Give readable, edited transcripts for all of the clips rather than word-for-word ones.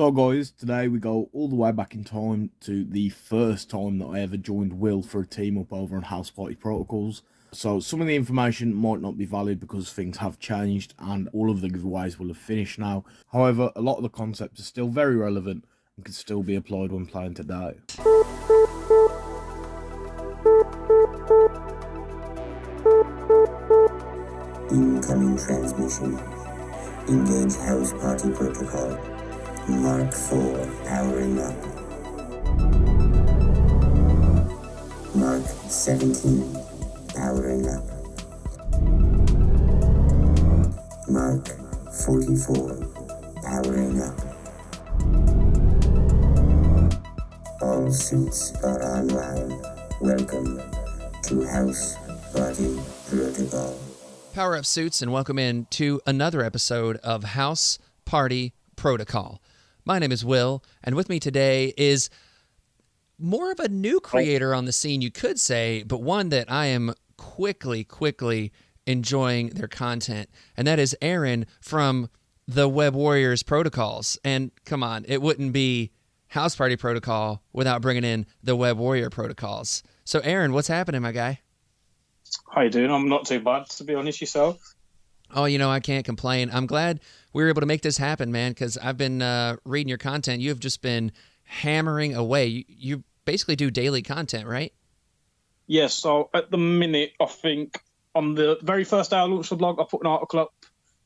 So guys, today we go all the way back in time to the first time that I ever joined Will for a team up over on House Party Protocols. So some of the information might not be valid because things have changed and all of the giveaways will have finished now. However, a lot of the concepts are still very relevant and can still be applied when playing today. Incoming transmission. Engage House Party Protocol. Mark 4 powering up. Mark 17 powering up. Mark 44 powering up. All suits are online. Welcome to House Party Protocol. Power up, suits, and welcome in to another episode of House Party Protocol. My name is Will, and with me today is more of a new creator on the scene, you could say, but one that I am quickly enjoying their content, and that is Aaron from the Web Warriors Protocols. And come on, it wouldn't be House Party Protocol without bringing in the Web Warrior Protocols. So Aaron, what's happening, my guy? How you doing? I'm not too bad, to be honest, yourself. Oh, I can't complain. I'm glad we were able to make this happen, man, because I've been reading your content. You have just been hammering away. You basically do daily content, right? Yes, so at the minute, I think on the very first day I launched the blog, I put an article up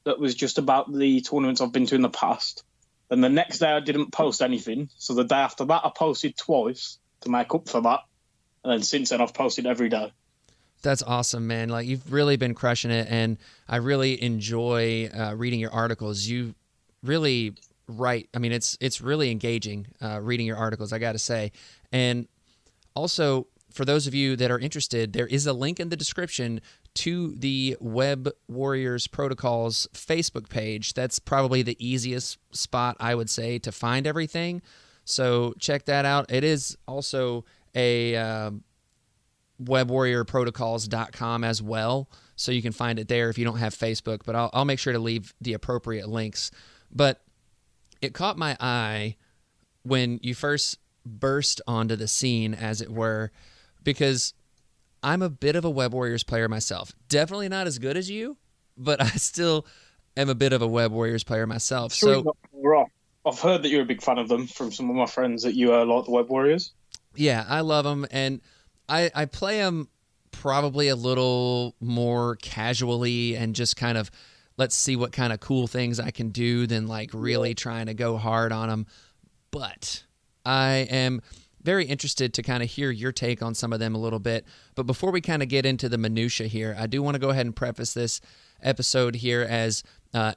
that was just about the tournaments I've been to in the past. And the next day I didn't post anything. So the day after that, I posted twice to make up for that. And then since then, I've posted every day. That's awesome, man. Like, you've really been crushing it, and I really enjoy reading your articles. You really write. I mean, it's really engaging reading your articles, I got to say. And also, for those of you that are interested, there is a link in the description to the Web Warriors Protocols Facebook page. That's probably the easiest spot, I would say, to find everything. So check that out. It is also a webwarriorprotocols.com as well, so you can find it there if you don't have Facebook, but I'll make sure to leave the appropriate links. But it caught my eye when you first burst onto the scene, as it were, because I'm a bit of a Web Warriors player myself. Definitely not as good as you, but I still am a bit of a Web Warriors player myself. So I've heard that you're a big fan of them from some of my friends, that you like the Web Warriors. Yeah, I love them, and I play them probably a little more casually and just kind of let's see what kind of cool things I can do than like really trying to go hard on them. But I am very interested to kind of hear your take on some of them a little bit. But before we kind of get into the minutia here, I do want to go ahead and preface this episode here as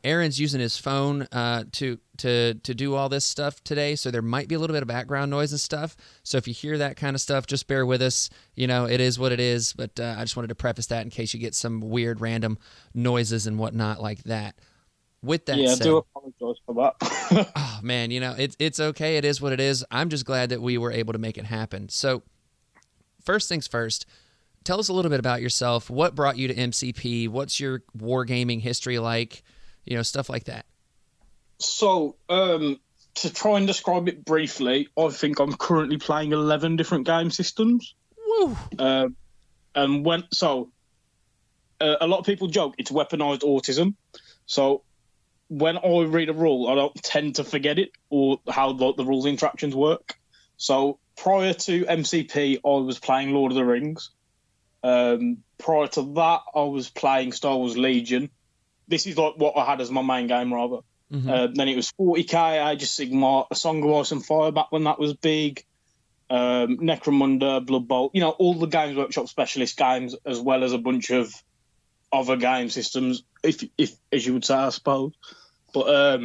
Aaron's using his phone to do all this stuff today, so there might be a little bit of background noise and stuff. So if you hear that kind of stuff, just bear with us. It is what it is, but I just wanted to preface that in case you get some weird random noises and whatnot like that. With that said, I do apologize for that. oh man, it's okay. It is what it is. I'm just glad that we were able to make it happen. So first things first, tell us a little bit about yourself. What brought you to MCP? What's your wargaming history like? Stuff like that. So, to try and describe it briefly, I think I'm currently playing 11 different game systems. Woo! And a lot of people joke it's weaponized autism. So when I read a rule, I don't tend to forget it or how the rules interactions work. So prior to MCP, I was playing Lord of the Rings. Prior to that, I was playing Star Wars Legion. This is like what I had as my main game, rather. Mm-hmm. Then it was 40k, Age of Sigmar, A Song of Ice and Fire back when that was big. Necromunda, Blood Bowl, all the Games Workshop specialist games, as well as a bunch of other game systems, if as you would say, I suppose. But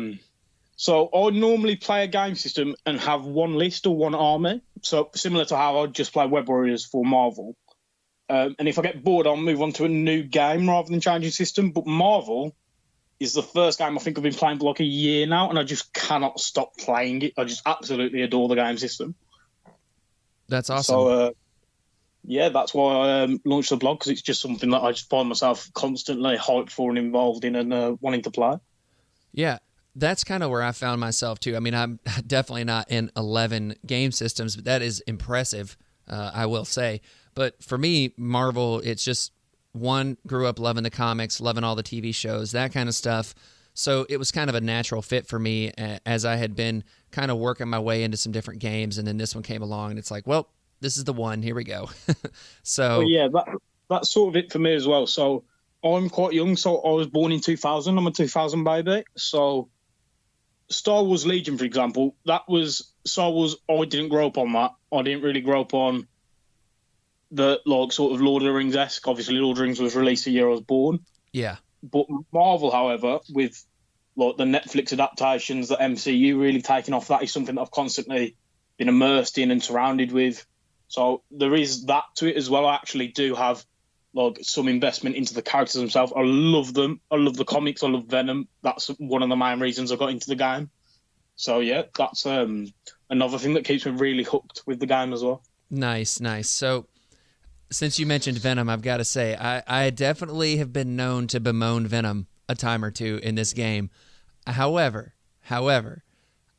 so I normally play a game system and have one list or one army. So similar to how I just play Web Warriors for Marvel. And if I get bored, I'll move on to a new game rather than changing system. But Marvel is the first game I think I've been playing for like a year now, and I just cannot stop playing it. I just absolutely adore the game system. That's awesome. So, that's why I launched the blog, because it's just something that I just find myself constantly hyped for and involved in and wanting to play. Yeah, that's kind of where I found myself too. I mean, I'm definitely not in 11 game systems, but that is impressive, I will say. But for me, Marvel, it's just one, grew up loving the comics, loving all the TV shows, that kind of stuff. So it was kind of a natural fit for me as I had been kind of working my way into some different games. And then this one came along and it's like, well, this is the one. Here we go. So Well, yeah, that's sort of it for me as well. So I'm quite young. So I was born in 2000. I'm a 2000 baby. So Star Wars Legion, for example, that was Star Wars. I didn't grow up on that. I didn't really grow up on the like sort of Lord of the Rings-esque. Obviously, Lord of the Rings was released the year I was born. yeah. But Marvel, however, with like the Netflix adaptations, the MCU really taking off, that is something that I've constantly been immersed in and surrounded with. So there is that to it as well. I actually do have like some investment into the characters themselves. I love them. I love the comics. I love Venom. That's one of the main reasons I got into the game. So yeah, that's another thing that keeps me really hooked with the game as well. Nice. So since you mentioned Venom, I've got to say, I definitely have been known to bemoan Venom a time or two in this game. However,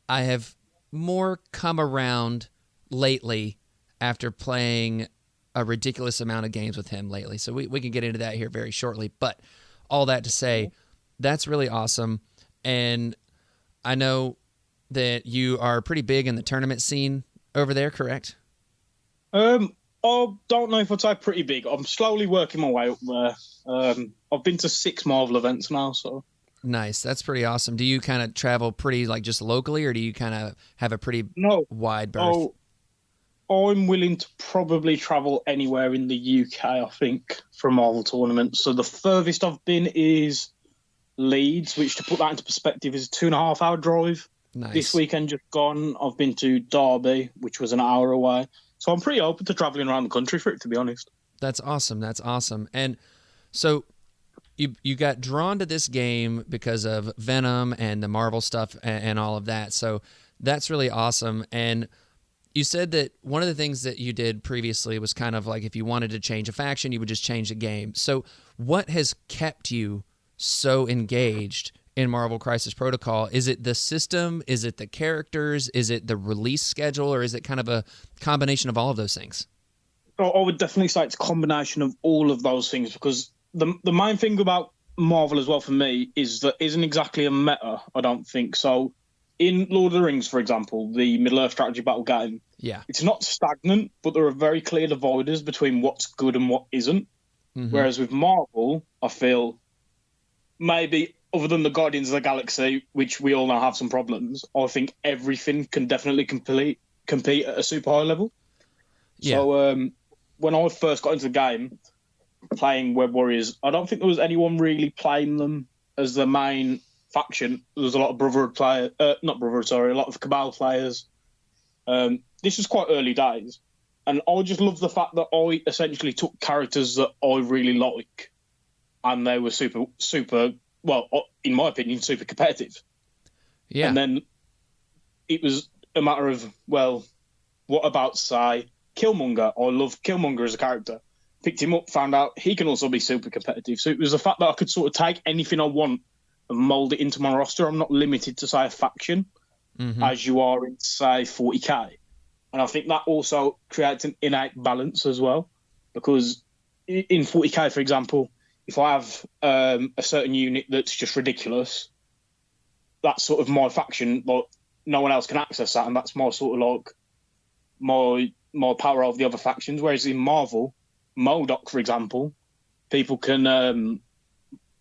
I have more come around lately after playing a ridiculous amount of games with him lately. So we can get into that here very shortly. But all that to say, that's really awesome. And I know that you are pretty big in the tournament scene over there, correct? I don't know if I'd say pretty big. I'm slowly working my way up there. I've been to 6 Marvel events now, so. Nice. That's pretty awesome. Do you kind of travel pretty like just locally, or do you kind of have a pretty wide berth? I'm willing to probably travel anywhere in the UK, I think, for a Marvel tournament. So the furthest I've been is Leeds, which, to put that into perspective, is a 2.5-hour drive. Nice. This weekend just gone, I've been to Derby, which was an hour away. So I'm pretty open to traveling around the country for it, to be honest. That's awesome. And so you got drawn to this game because of Venom and the Marvel stuff and all of that. So that's really awesome. And you said that one of the things that you did previously was kind of like if you wanted to change a faction, you would just change the game. So what has kept you so engaged in Marvel Crisis Protocol? Is it the system? Is it the characters? Is it the release schedule? Or is it kind of a combination of all of those things? I would definitely say it's a combination of all of those things, because the main thing about Marvel as well for me is that isn't exactly a meta, I don't think. So in Lord of the Rings, for example, the Middle-earth strategy battle game, it's not stagnant, but there are very clear dividers between what's good and what isn't. Mm-hmm. Whereas with Marvel, I feel maybe other than the Guardians of the Galaxy, which we all know have some problems, I think everything can definitely compete at a super high level. Yeah. So when I first got into the game, playing Web Warriors, I don't think there was anyone really playing them as the main faction. There was a lot of a lot of Cabal players. This was quite early days, and I just love the fact that I essentially took characters that I really like, and they were super, well, in my opinion, super competitive. Yeah. And then it was a matter of, well, what about, say, Killmonger? I love Killmonger as a character. Picked him up, found out he can also be super competitive. So it was the fact that I could sort of take anything I want and mould it into my roster. I'm not limited to, say, a faction, as you are in, say, 40k. And I think that also creates an innate balance as well. Because in 40k, for example, if I have a certain unit that's just ridiculous, that's sort of my faction. Like, no one else can access that, and that's my sort of like my power over the other factions. Whereas in Marvel, MODOK, for example, people can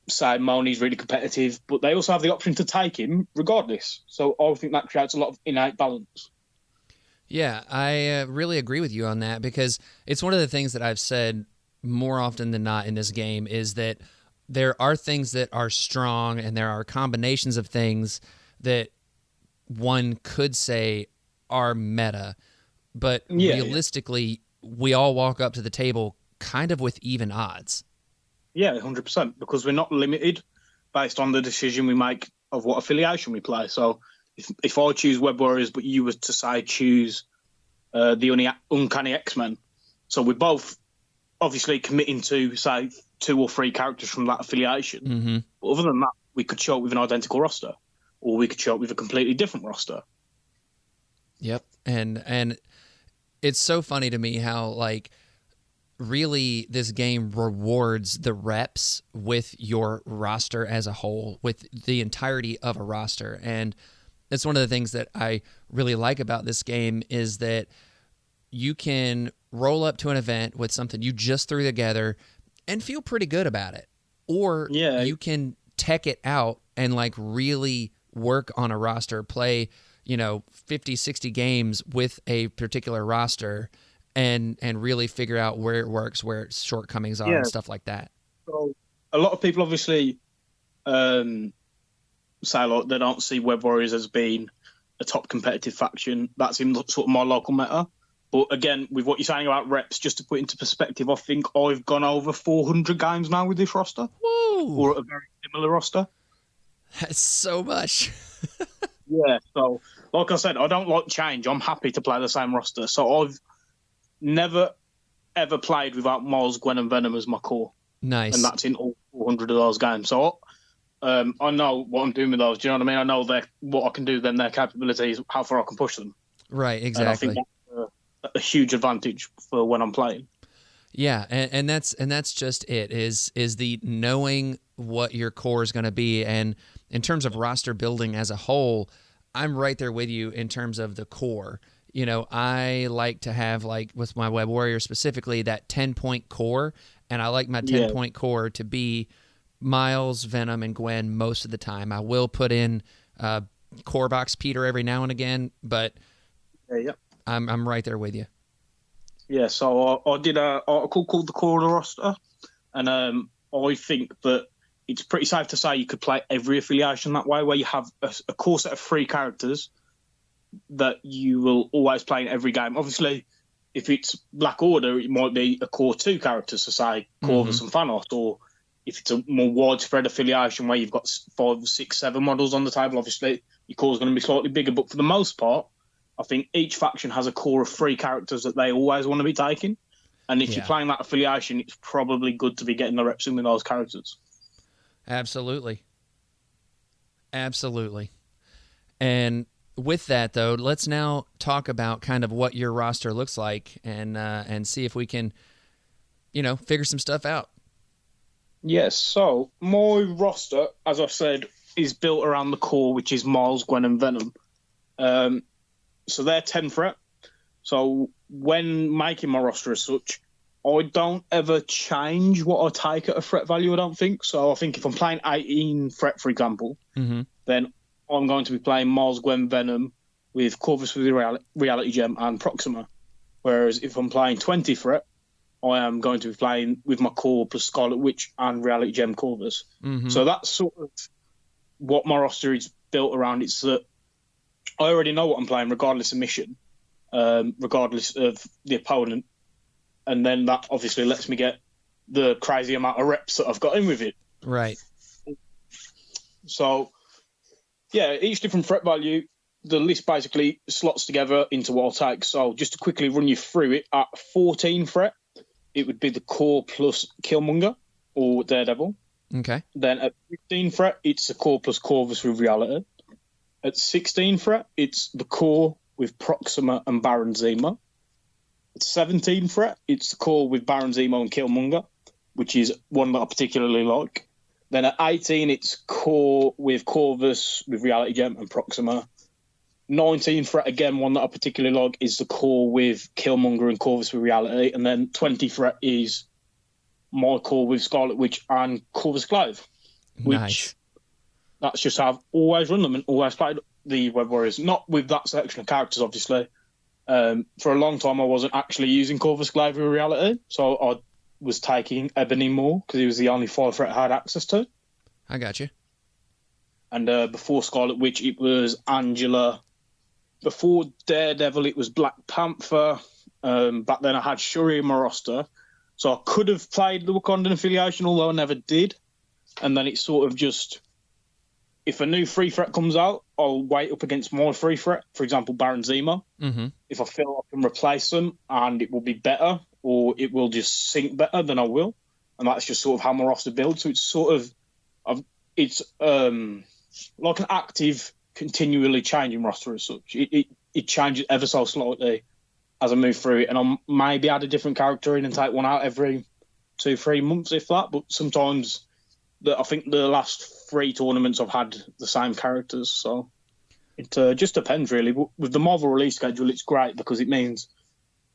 say Moni's really competitive, but they also have the option to take him regardless. So I think that creates a lot of innate balance. Yeah, I really agree with you on that, because it's one of the things that I've said more often than not in this game is that there are things that are strong and there are combinations of things that one could say are meta, but realistically, we all walk up to the table kind of with even odds. Yeah, 100%, because we're not limited based on the decision we make of what affiliation we play. So if I choose Web Warriors, but you were to, say, choose the Uncanny X-Men, so we're both obviously committing to, say, 2 or 3 characters from that affiliation. Mm-hmm. But other than that, we could show up with an identical roster. or we could show up with a completely different roster. Yep. And it's so funny to me how, like, really this game rewards the reps with your roster as a whole, with the entirety of a roster. And that's one of the things that I really like about this game, is that you can roll up to an event with something you just threw together and feel pretty good about it. Or you can tech it out and like really work on a roster, play, 50, 60 games with a particular roster and really figure out where it works, where its shortcomings are and stuff like that. So a lot of people obviously say like they don't see Web Warriors as being a top competitive faction. That's in sort of my local meta. But again, with what you're saying about reps, just to put into perspective, I think I've gone over 400 games now with this roster. Woo! Or a very similar roster. That's so much. Yeah, so like I said, I don't like change. I'm happy to play the same roster. So I've never, ever played without Miles, Gwen, and Venom as my core. Nice. And that's in all 400 of those games. So I know what I'm doing with those. Do you know what I mean? I know what I can do, then their capabilities, how far I can push them. Right, exactly. And I think that's a huge advantage for when I'm playing. Yeah, and that's just it, is the knowing what your core is going to be. And in terms of roster building as a whole, I'm right there with you in terms of the core. I like to have, like with my Web Warrior specifically, that 10-point core, and I like my 10-point core to be Miles, Venom, and Gwen most of the time. I will put in Core Box Peter every now and again, but I'm right there with you. Yeah, so I did an article called The Core of the Roster, and I think that it's pretty safe to say you could play every affiliation that way, where you have a core set of 3 characters that you will always play in every game. Obviously, if it's Black Order, it might be a core 2 characters, so say Corvus and Thanos, or if it's a more widespread affiliation where you've got 5, 6, 7 models on the table, obviously your core is going to be slightly bigger, but for the most part, I think each faction has a core of 3 characters that they always want to be taking. And if you're playing that affiliation, it's probably good to be getting the reps in with those characters. Absolutely. And with that, though, let's now talk about kind of what your roster looks like and see if we can, figure some stuff out. Yes, so my roster, as I've said, is built around the core, which is Miles, Gwen, and Venom. So they're 10 threat. So when making my roster as such, I don't ever change what I take at a threat value, I don't think. So I think if I'm playing 18 threat, for example, then I'm going to be playing Miles, Gwen, Venom with Corvus with Reality Gem and Proxima. Whereas if I'm playing 20 threat, I am going to be playing with my core plus Scarlet Witch and Reality Gem Corvus. So that's sort of what my roster is built around. It's that I already know what I'm playing regardless of mission, regardless of the opponent. And then that obviously lets me get the crazy amount of reps that I've got in with it. Right. So, yeah, each different threat value, the list basically slots together into what I'll take. So just to quickly run you through it, at 14 threat, it would be the core plus Killmonger or Daredevil. Okay. Then at 15 threat, it's the core plus Corvus with Reality. At 16 threat, it's the core with Proxima and Baron Zemo. At 17 threat, it's the core with Baron Zemo and Killmonger, which is one that I particularly like. Then at 18, it's core with Corvus with Reality Gem and Proxima. 19 threat, again, one that I particularly like, is the core with Killmonger and Corvus with Reality. And then 20 threat is my core with Scarlet Witch and Corvus Glaive. Nice. That's just how I've always run them and always played the Web Warriors. Not with that selection of characters, obviously. For a long time, I wasn't actually using Corvus Glaive with Reality, so I was taking Ebony more because he was the only 5 threat I had access to. I got you. And before Scarlet Witch, it was Angela. Before Daredevil, it was Black Panther. Back then, I had Shuri in my roster. So I could have played the Wakandan affiliation, although I never did. And then it's sort of just, if a new free threat comes out, I'll wait up against more free threat. For example, Baron Zemo. If I feel I can replace them and it will be better, or it will just sync better, then I will. And that's just sort of how my roster builds. So it's sort of, like an active, continually changing roster as such. It changes ever so slightly as I move through it, and I'll maybe add a different character in and take one out every 2-3 months, if that. But sometimes, I think the last 3 tournaments I've had the same characters, so it just depends really. But with the Marvel release schedule, it's great because it means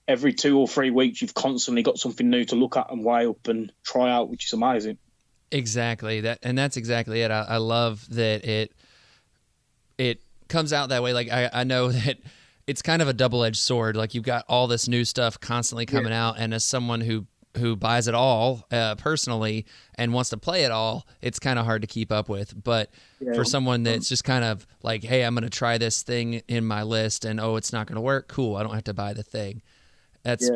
every 2 or 3 weeks you've constantly got something new to look at and weigh up and try out, which is amazing. Exactly. That's exactly it. I love that it comes out that way. Like I know that it's kind of a double-edged sword. Like you've got all this new stuff constantly coming out, and as someone who buys it all personally and wants to play it all, it's kind of hard to keep up with. But for someone that's just kind of like, hey, I'm going to try this thing in my list, and it's not going to work. Cool, I don't have to buy the thing. That's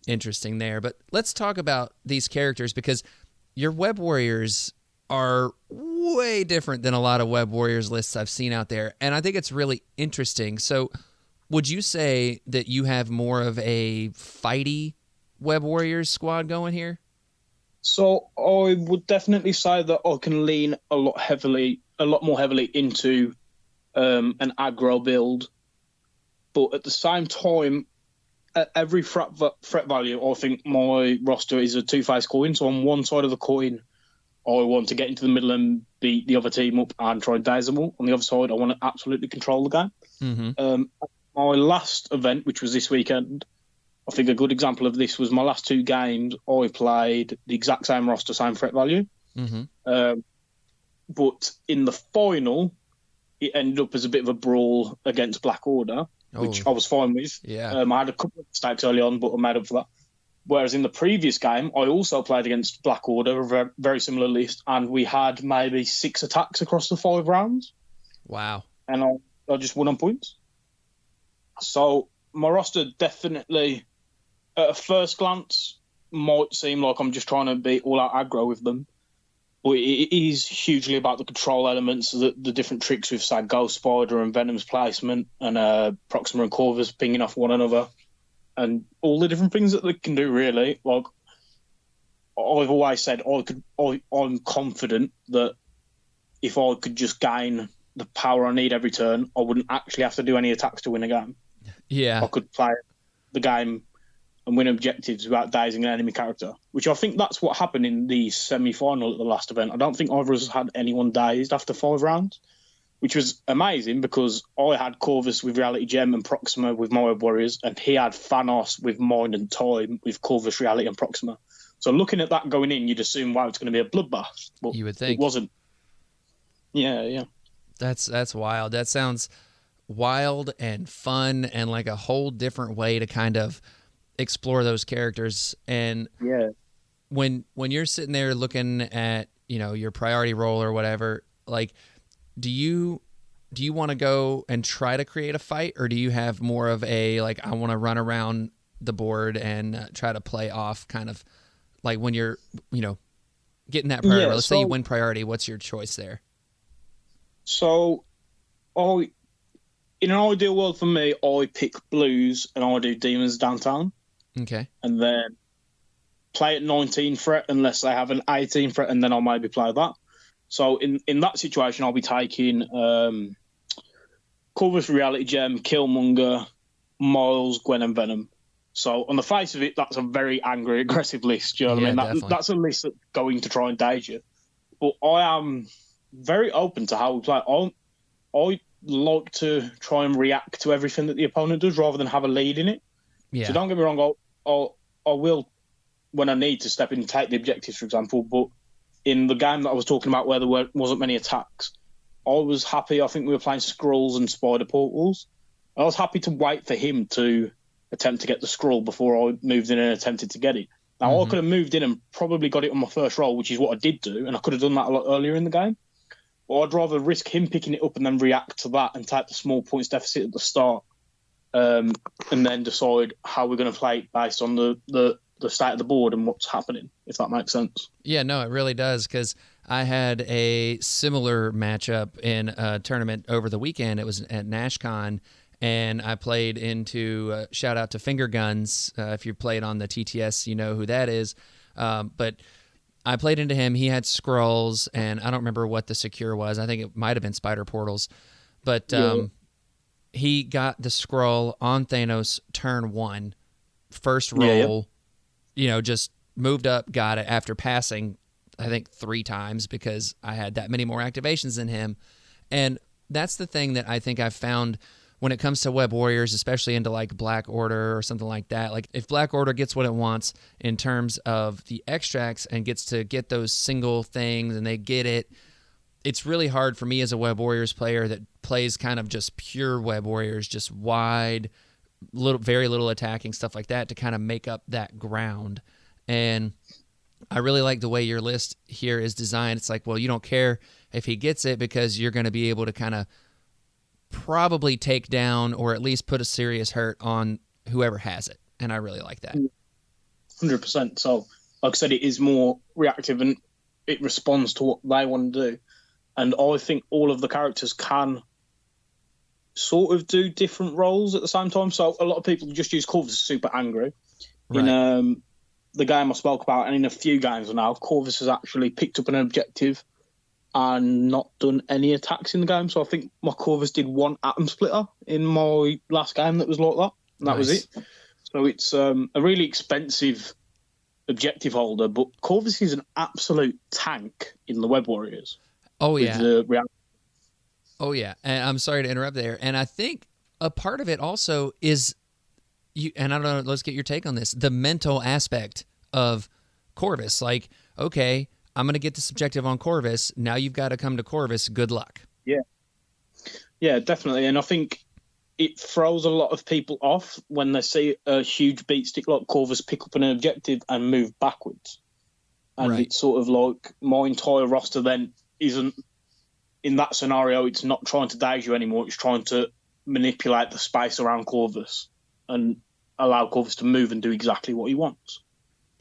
interesting there. But let's talk about these characters, because your Web Warriors are way different than a lot of Web Warriors lists I've seen out there, and I think it's really interesting. So would you say that you have more of a fighty Web Warriors squad going here? So I would definitely say that I can lean a lot more heavily into an aggro build, but at the same time, at every threat value, I think my roster is a two-faced coin. So on one side of the coin, I want to get into the middle and beat the other team up and try and daze them all. On the other side, I want to absolutely control the game. Mm-hmm. My last event, which was this weekend, I think a good example of this was my last 2 games. I played the exact same roster, same threat value. Mm-hmm. But in the final, it ended up as a bit of a brawl against Black Order, which I was fine with. Yeah. I had a couple of mistakes early on, but I made up for that. Whereas in the previous game, I also played against Black Order, a very, very similar list, and we had maybe 6 attacks across the 5 rounds. Wow. And I just won on points. So my roster definitely, at a first glance, might seem like I'm just trying to be all-out aggro with them. But it is hugely about the control elements, the different tricks with, say, Ghost Spider and Venom's placement, and Proxima and Corvus pinging off one another, and all the different things that they can do, really. Like, I've always said I'm confident that if I could just gain the power I need every turn, I wouldn't actually have to do any attacks to win a game. Yeah. I could play the game and win objectives without dazing an enemy character, which I think that's what happened in the semi-final at the last event. I don't think either of us had anyone dazed after 5 rounds, which was amazing because I had Corvus with Reality Gem and Proxima with my Web Warriors, and he had Thanos with Mind and Time with Corvus, Reality and Proxima. So looking at that going in, you'd assume, wow, it's going to be a bloodbath. But you would think. It wasn't. Yeah. That's wild. That sounds wild and fun and like a whole different way to kind of explore those characters. And when you're sitting there looking at, your priority roll or whatever, like, do you want to go and try to create a fight, or do you have more of a, like, I want to run around the board and try to play off, kind of like when you're, getting that priority? Let's say you win priority. What's your choice there? So, in an ideal world for me, I pick blues and I do demons downtown. Okay. And then play at 19 threat unless they have an 18 threat, and then I'll maybe play that. So in that situation, I'll be taking Corvus, Reality Gem, Killmonger, Miles, Gwen, and Venom. So on the face of it, that's a very angry, aggressive list. Do you know what I mean? That's a list that's going to try and daze you. But I am very open to how we play. I like to try and react to everything that the opponent does rather than have a lead in it. Yeah. So don't get me wrong, I will, when I need to step in and take the objectives, for example, but in the game that I was talking about where there wasn't many attacks, I was happy. I think we were playing Skrulls and Spider Portals. I was happy to wait for him to attempt to get the Skrull before I moved in and attempted to get it. Now, I could have moved in and probably got it on my first roll, which is what I did do, and I could have done that a lot earlier in the game. But I'd rather risk him picking it up and then react to that and take the small points deficit at the start, and then decide how we're going to play it based on the state of the board and what's happening, if that makes sense. Yeah, no, it really does, because I had a similar matchup in a tournament over the weekend. It was at NashCon, and I played into, shout out to Finger Guns. If you played on the TTS, you know who that is. But I played into him. He had scrolls, and I don't remember what the secure was. I think it might have been spider portals. But he got the scroll on Thanos turn 1, first roll, just moved up, got it after passing, I think, 3 times because I had that many more activations than him. And that's the thing that I think I've found when it comes to Web Warriors, especially into like Black Order or something like that. Like if Black Order gets what it wants in terms of the extracts and gets to get those single things and they get it, it's really hard for me as a Web Warriors player that plays kind of just pure Web Warriors, just wide, very little attacking, stuff like that, to kind of make up that ground. And I really like the way your list here is designed. It's like, well, you don't care if he gets it because you're going to be able to kind of probably take down or at least put a serious hurt on whoever has it. And I really like that. 100%. So, like I said, it is more reactive and it responds to what they want to do. And I think all of the characters can sort of do different roles at the same time. So a lot of people just use Corvus as super angry. Right. In the game I spoke about, and in a few games now, Corvus has actually picked up an objective and not done any attacks in the game. So I think my Corvus did 1 atom splitter in my last game that was like that. And that was it. So it's a really expensive objective holder, but Corvus is an absolute tank in the Web Warriors. Oh, yeah. Oh, yeah. And I'm sorry to interrupt there. And I think a part of it also is, and I don't know, let's get your take on this, the mental aspect of Corvus. Like, okay, I'm going to get this objective on Corvus. Now you've got to come to Corvus. Good luck. Yeah. Yeah, definitely. And I think it throws a lot of people off when they see a huge beat stick like Corvus pick up an objective and move backwards. And it's sort of like my entire roster then isn't, in that scenario, it's not trying to daze you anymore. It's trying to manipulate the space around Corvus and allow Corvus to move and do exactly what he wants.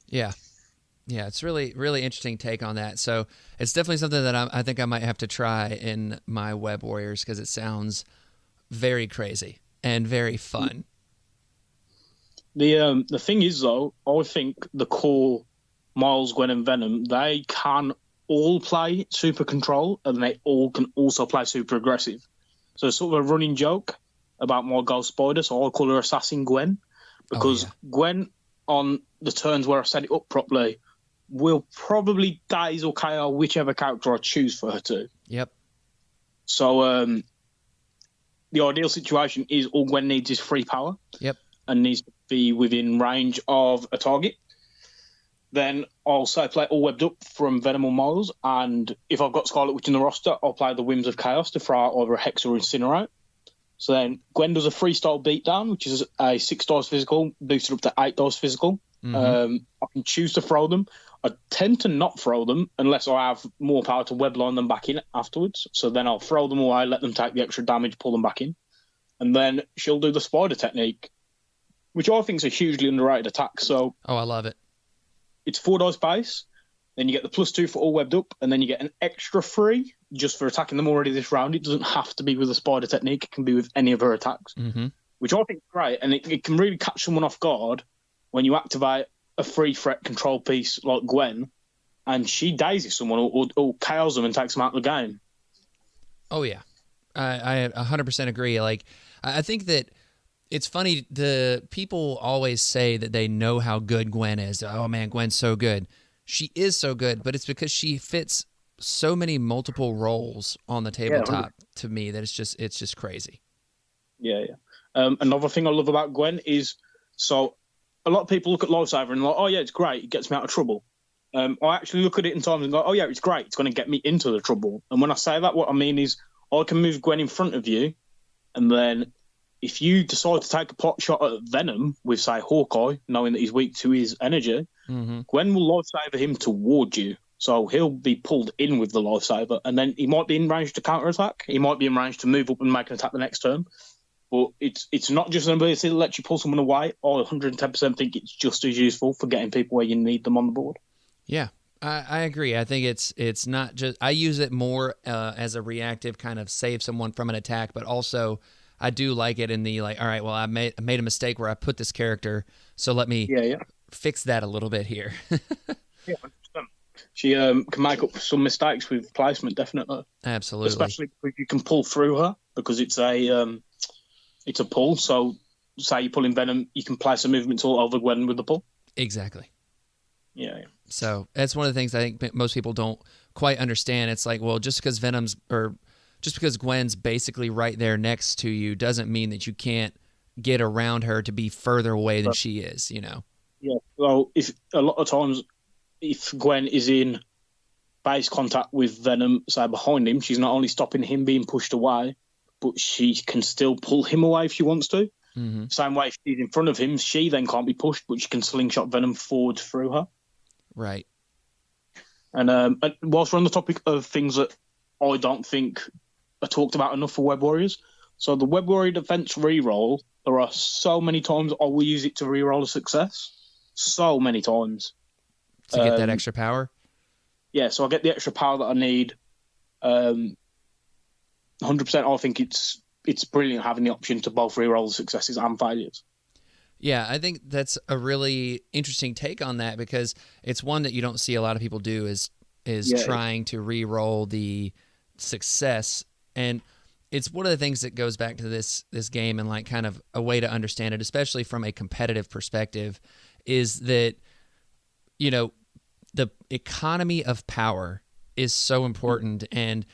Yeah. Yeah, it's really, really interesting take on that. So it's definitely something that I think I might have to try in my Web Warriors because it sounds very crazy and very fun. The thing is, though, I think the core Miles, Gwen, and Venom, they can all play super control and they all can also play super aggressive. So it's sort of a running joke about my Ghost Spider, so I call her Assassin Gwen, because Gwen, on the turns where I set it up properly, will probably daze or KO whichever character I choose for her to. Yep. So the ideal situation is all Gwen needs is free power. Yep. And needs to be within range of a target. Then I'll say play all webbed up from Venom or Miles, and if I've got Scarlet Witch in the roster, I'll play the Whims of Chaos to throw out either a Hex or Incinerate. So then Gwen does a freestyle beatdown, which is a 6 dice physical, boosted up to 8 dice physical. I can choose to throw them. I tend to not throw them unless I have more power to webline them back in afterwards. So then I'll throw them away, let them take the extra damage, pull them back in. And then she'll do the spider technique, which I think is a hugely underrated attack. So I love it. It's 4 dice base, then you get the +2 for all webbed up, and then you get an extra 3 just for attacking them already this round. It doesn't have to be with a spider technique. It can be with any of her attacks, which I think is great. And it can really catch someone off guard when you activate a free threat control piece like Gwen, and she dazes someone or KOs them and takes them out of the game. Oh, yeah. I 100% agree. Like, I think that it's funny, the people always say that they know how good Gwen is. Oh, man, Gwen's so good. She is so good, but it's because she fits so many multiple roles on the tabletop to me that it's just crazy. Yeah. Another thing I love about Gwen is, so a lot of people look at Lifesaver and like, oh, yeah, it's great. It gets me out of trouble. I actually look at it in times and go, oh, yeah, it's great. It's going to get me into the trouble. And when I say that, what I mean is I can move Gwen in front of you, and then if you decide to take a pot shot at Venom with, say, Hawkeye, knowing that he's weak to his energy, Gwen will lifesaver him toward you. So he'll be pulled in with the lifesaver, and then he might be in range to counterattack. He might be in range to move up and make an attack the next turn. But it's not just an ability that lets you pull someone away. I 110% think it's just as useful for getting people where you need them on the board. Yeah, I agree. I think it's not just... I use it more as a reactive kind of save someone from an attack, but also I do like it in the, like, all right, well, I made a mistake where I put this character, so let me fix that a little bit here. Yeah, 100%. She can make up some mistakes with placement, definitely. Absolutely. Especially if you can pull through her because it's a pull. So, say you're pulling Venom, you can place a movement all over Gwen with the pull. Exactly. Yeah. So that's one of the things I think most people don't quite understand. It's like, well, just because Gwen's basically right there next to you doesn't mean that you can't get around her to be further away than she is, you know? Yeah. Well, if a lot of times, if Gwen is in base contact with Venom, say behind him, she's not only stopping him being pushed away, but she can still pull him away if she wants to. Mm-hmm. Same way if she's in front of him, she then can't be pushed, but she can slingshot Venom forward through her. Right. And whilst we're on the topic of things that I don't think are talked about enough for Web Warriors, so the Web Warrior Defense reroll, there are so many times I will use it to reroll a success. So many times. To get that extra power? Yeah, so I get the extra power that I need. 100%, I think it's brilliant having the option to both reroll successes and failures. Yeah, I think that's a really interesting take on that because it's one that you don't see a lot of people do is trying to re-roll the success. And it's one of the things that goes back to this game and like kind of a way to understand it, especially from a competitive perspective, is that, you know, the economy of power is so important. And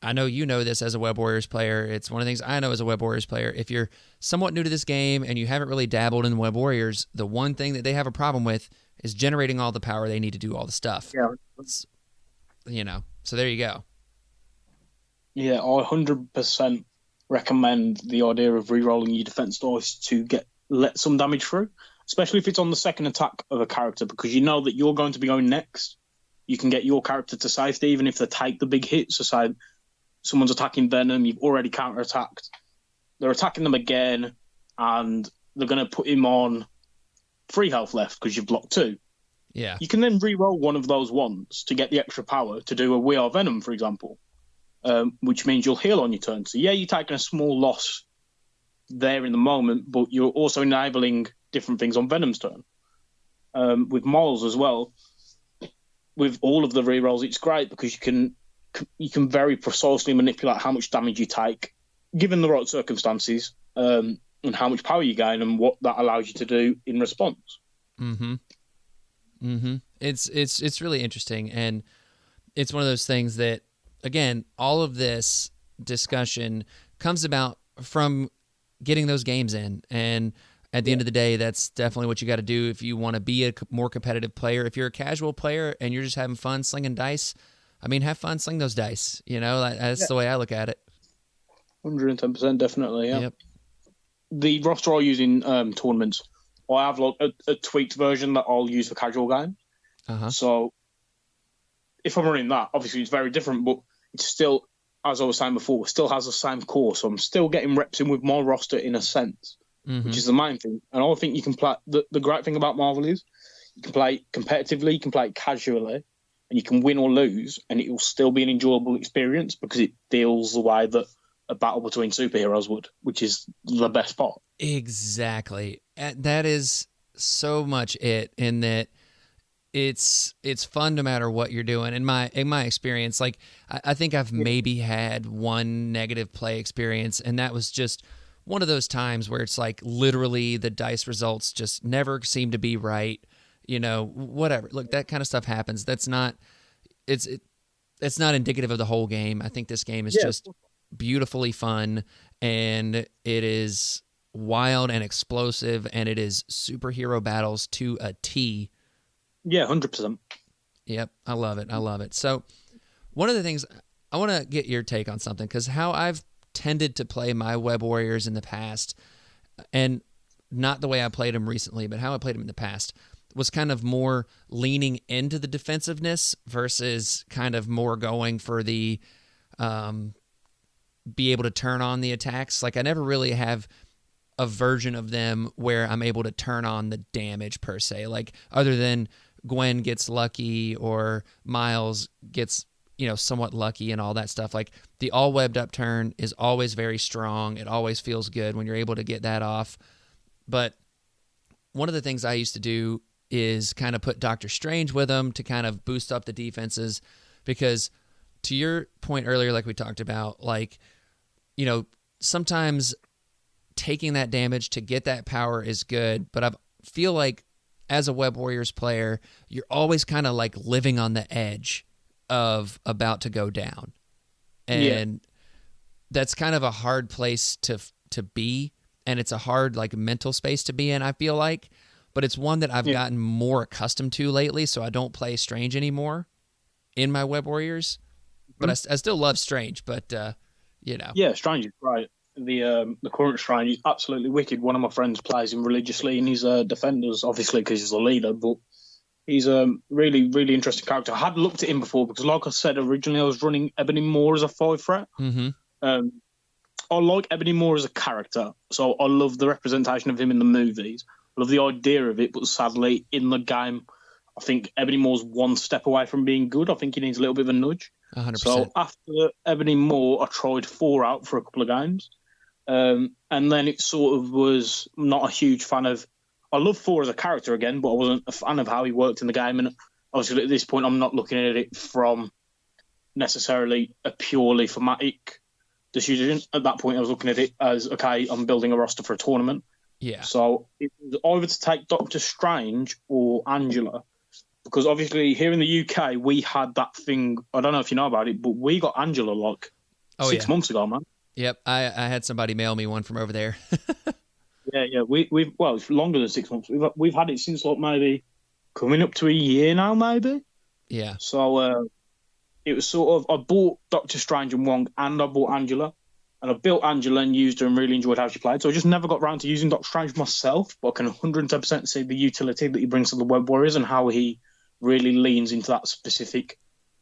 I know you know this as a Web Warriors player. It's one of the things I know as a Web Warriors player. If you're somewhat new to this game and you haven't really dabbled in Web Warriors, the one thing that they have a problem with is generating all the power they need to do all the stuff. Yeah. So there you go. Yeah, I 100% recommend the idea of re-rolling your defense dice to let some damage through, especially if it's on the second attack of a character, because you know that you're going to be going next. You can get your character to safety even if they take the big hit. So say someone's attacking Venom, you've already counter-attacked. They're attacking them again, and they're going to put him on 3 health left because you've blocked 2. Yeah. You can then re-roll one of those ones to get the extra power to do a We Are Venom, for example, which means you'll heal on your turn. So, yeah, you're taking a small loss there in the moment, but you're also enabling different things on Venom's turn. With Miles as well, with all of the re-rolls, it's great because you can very precisely manipulate how much damage you take, given the right circumstances, and how much power you gain and what that allows you to do in response. Mm-hmm. Mm-hmm. It's really interesting, and it's one of those things that, again, all of this discussion comes about from getting those games in, and at the end of the day, that's definitely what you got to do if you want to be a more competitive player. If you're a casual player and you're just having fun slinging dice, I mean, have fun, sling those dice. You know, that's the way I look at it. 110%, definitely, yeah. Yep. The roster I use in tournaments, I have like a tweaked version that I'll use for casual games. Uh-huh. So if I'm running that, obviously it's very different, but it's still, as I was saying before, still has the same core. So I'm still getting reps in with my roster in a sense, which is the main thing. And I think you can play, the great thing about Marvel is you can play competitively, you can play casually, and you can win or lose, and it will still be an enjoyable experience because it feels the way that a battle between superheroes would, which is the best part. Exactly. That is so much it, in that it's fun no matter what you're doing. In my experience, like I think I've maybe had one negative play experience, and that was just one of those times where it's like literally the dice results just never seem to be right. You know, whatever. Look, that kind of stuff happens. That's not it's not indicative of the whole game. I think this game is just beautifully fun, and it is wild and explosive, and it is superhero battles to a T. Yeah, 100%. Yep, I love it. So one of the things I want to get your take on something, because how I've tended to play my Web Warriors in the past, and not the way I played them recently, but how I played them in the past, was kind of more leaning into the defensiveness versus kind of more going for the be able to turn on the attacks. Like I never really have a version of them where I'm able to turn on the damage per se, like other than Gwen gets lucky or Miles gets, you know, somewhat lucky and all that stuff. Like the all webbed up turn is always very strong. It always feels good when you're able to get that off. But one of the things I used to do is kind of put Doctor Strange with him to kind of boost up the defenses, because to your point earlier, like we talked about, like, you know, sometimes taking that damage to get that power is good, but I feel like as a Web Warriors player, you're always kind of like living on the edge of about to go down. And that's kind of a hard place to be, and it's a hard like mental space to be in, I feel like, but it's one that I've gotten more accustomed to lately, so I don't play Strange anymore in my Web Warriors, but I still love Strange, but you know. Yeah, Strange is great. The current Strange is absolutely wicked. One of my friends plays him religiously in his defenders, obviously because he's the leader, but he's a really, really interesting character. I had looked at him before because, like I said, originally I was running Ebony Maw as a 5 threat. I like Ebony Maw as a character, so I love the representation of him in the movies. I love the idea of it, but sadly, in the game, I think Ebony Maw's one step away from being good. I think he needs a little bit of a nudge. 100%. So after Ebony Maw, I tried 4 out for a couple of games. And then it sort of was not a huge fan of... I love 4 as a character again, but I wasn't a fan of how he worked in the game. And obviously at this point, I'm not looking at it from necessarily a purely thematic decision. At that point, I was looking at it as, okay, I'm building a roster for a tournament. Yeah. So it was either to take Doctor Strange or Angela, because obviously here in the UK, we had that thing, I don't know if you know about it, but we got Angela like 6 months ago, man. Yep, I had somebody mail me one from over there. Yeah. We've well, it's longer than 6 months. We've had it since like maybe coming up to a year now, maybe. Yeah. So it was sort of, I bought Doctor Strange and Wong, and I bought Angela, and I built Angela and used her and really enjoyed how she played. So I just never got around to using Doctor Strange myself, but I can 110% see the utility that he brings to the Web Warriors and how he really leans into that specific.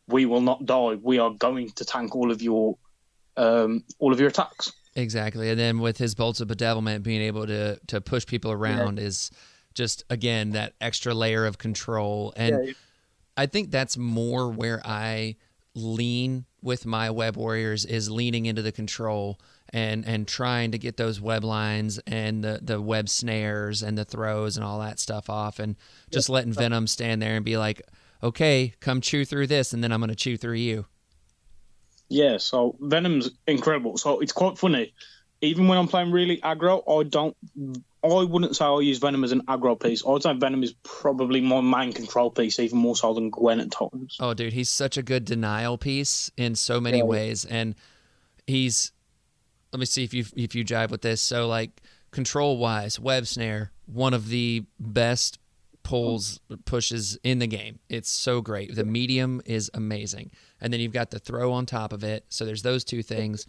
We will not die. We are going to tank all of your attacks. Exactly. And then with his bolts of bedevilment, being able to push people around is just, again, that extra layer of control. And I think that's more where I lean with my Web Warriors, is leaning into the control and trying to get those web lines and the web snares and the throws and all that stuff off, and just letting Venom stand there and be like, okay, come chew through this, and then I'm going to chew through you. Yeah, so Venom's incredible. So it's quite funny. Even when I'm playing really aggro, I wouldn't say I use Venom as an aggro piece. I'd say Venom is probably my main control piece, even more so than Gwen at times. Oh, dude, he's such a good denial piece in so many ways. And he's, let me see if you jive with this. So, like, control-wise, web snare, one of the best pushes in the game. It's so great. The medium is amazing. And then you've got the throw on top of it. So there's those two things.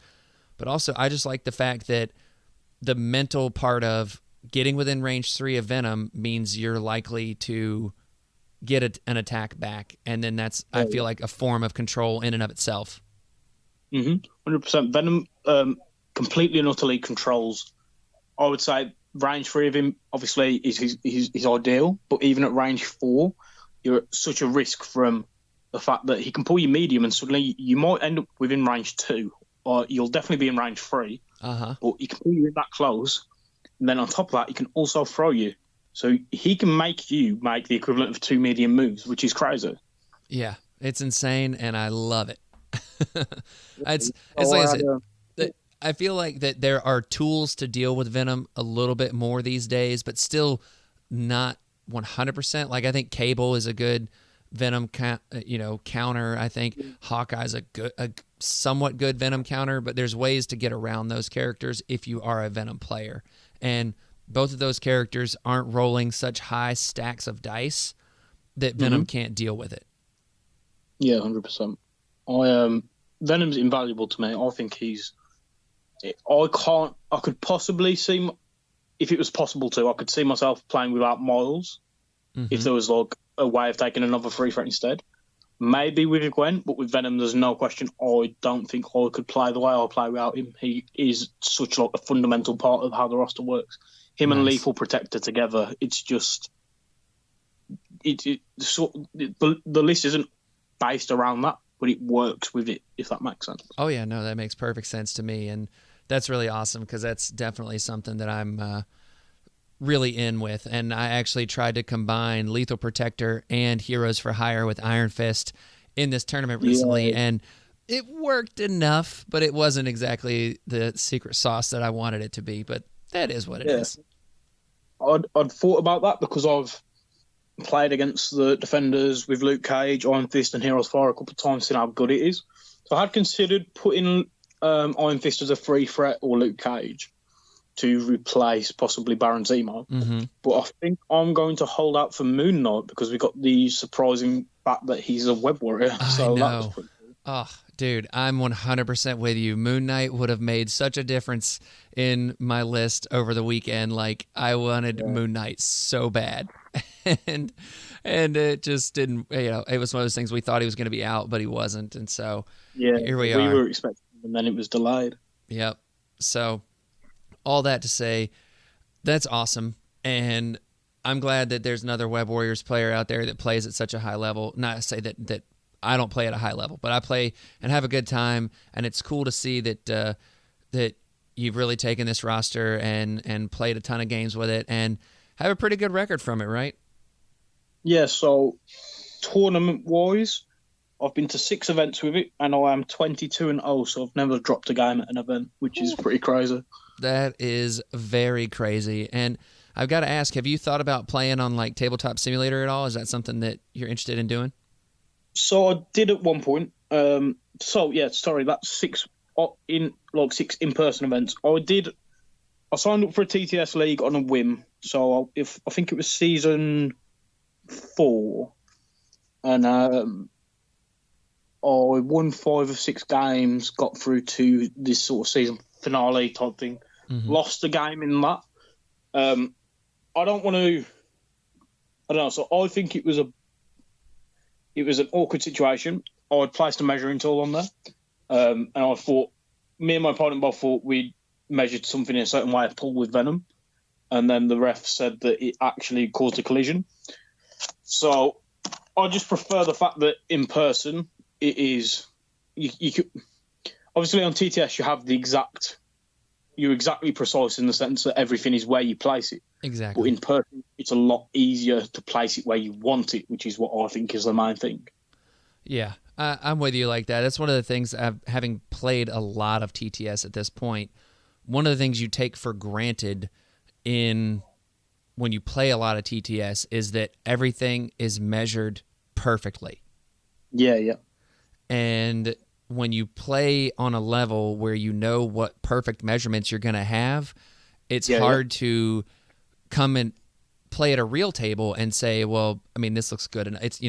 But also, I just like the fact that the mental part of getting within range 3 of Venom means you're likely to get an attack back. And then that's, I feel like, a form of control in and of itself. 100%. Venom completely and utterly controls, I would say, range 3 of him, obviously, is ideal. But even at range 4, you're at such a risk from the fact that he can pull you medium and suddenly you might end up within range 2, or you'll definitely be in range 3. But he can pull you in that close. And then on top of that, he can also throw you. So he can make you make the equivalent of 2 medium moves, which is crazy. Yeah, it's insane, and I love it. It's like I said, I feel like that there are tools to deal with Venom a little bit more these days, but still not 100%. Like, I think Cable is a good Venom counter. I think Hawkeye's a somewhat good Venom counter, but there's ways to get around those characters if you are a Venom player. And both of those characters aren't rolling such high stacks of dice that Venom can't deal with it. Yeah, 100%. Venom's invaluable to me. I think I could possibly see, if it was possible to, I could see myself playing without Miles if there was like a way of taking another free threat instead. Maybe with Gwen, but with Venom, there's no question. I don't think I could play the way I play without him. He is such like a fundamental part of how the roster works. Him and Lethal Protector together, it's just the list isn't based around that, but it works with it, if that makes sense. Oh yeah, no, that makes perfect sense to me, and that's really awesome because that's definitely something that I'm really in with, and I actually tried to combine Lethal Protector and Heroes for Hire with Iron Fist in this tournament recently, and it worked enough, but it wasn't exactly the secret sauce that I wanted it to be, but that is what it is. I'd thought about that because I've played against the defenders with Luke Cage, Iron Fist, and Heroes Fire a couple of times, seeing how good it is. So I had considered putting Iron Fist as a free threat or Luke Cage to replace possibly Baron Zemo. But I think I'm going to hold out for Moon Knight because we got the surprising fact that he's a web warrior. So I that was know. pretty cool. Oh, dude, I'm 100% with you. Moon Knight would have made such a difference in my list over the weekend. Like, I wanted Moon Knight so bad. and it just didn't, it was one of those things we thought he was going to be out, but he wasn't. And so here we are. We were expecting him, and then it was delayed. Yep. So all that to say, that's awesome. And I'm glad that there's another Web Warriors player out there that plays at such a high level. Not to say that I don't play at a high level, but I play and have a good time. And it's cool to see that that you've really taken this roster and played a ton of games with it and have a pretty good record from it, right? Yeah, so tournament-wise, I've been to 6 events with it, and I am 22-0, so I've never dropped a game at an event, which is pretty crazy. That is very crazy. And I've got to ask, have you thought about playing on like Tabletop Simulator at all? Is that something that you're interested in doing? So I did at one point. That's 6 6 in-person events. I signed up for a TTS league on a whim. So I think it was season 4, and I won 5 of 6 games, got through to this sort of season finale type thing. Lost a game in that. I don't know. So I think it was an awkward situation. I placed a measuring tool on there, and I thought, me and my opponent both thought we measured something in a certain way, pull with venom, and then the ref said that it actually caused a collision. So I just prefer the fact that in person it is you could, obviously on TTS you have you're exactly precise in the sense that everything is where you place it. Exactly. But in person it's a lot easier to place it where you want it, which is what I think is the main thing. Yeah, I'm with you like that. That's one of the things, having played a lot of TTS at this point, one of the things you take for granted when you play a lot of TTS is that everything is measured perfectly. Yeah. And when you play on a level where you know what perfect measurements you're going to have, it's hard to come and play at a real table and say, well, I mean, this looks good. And it's,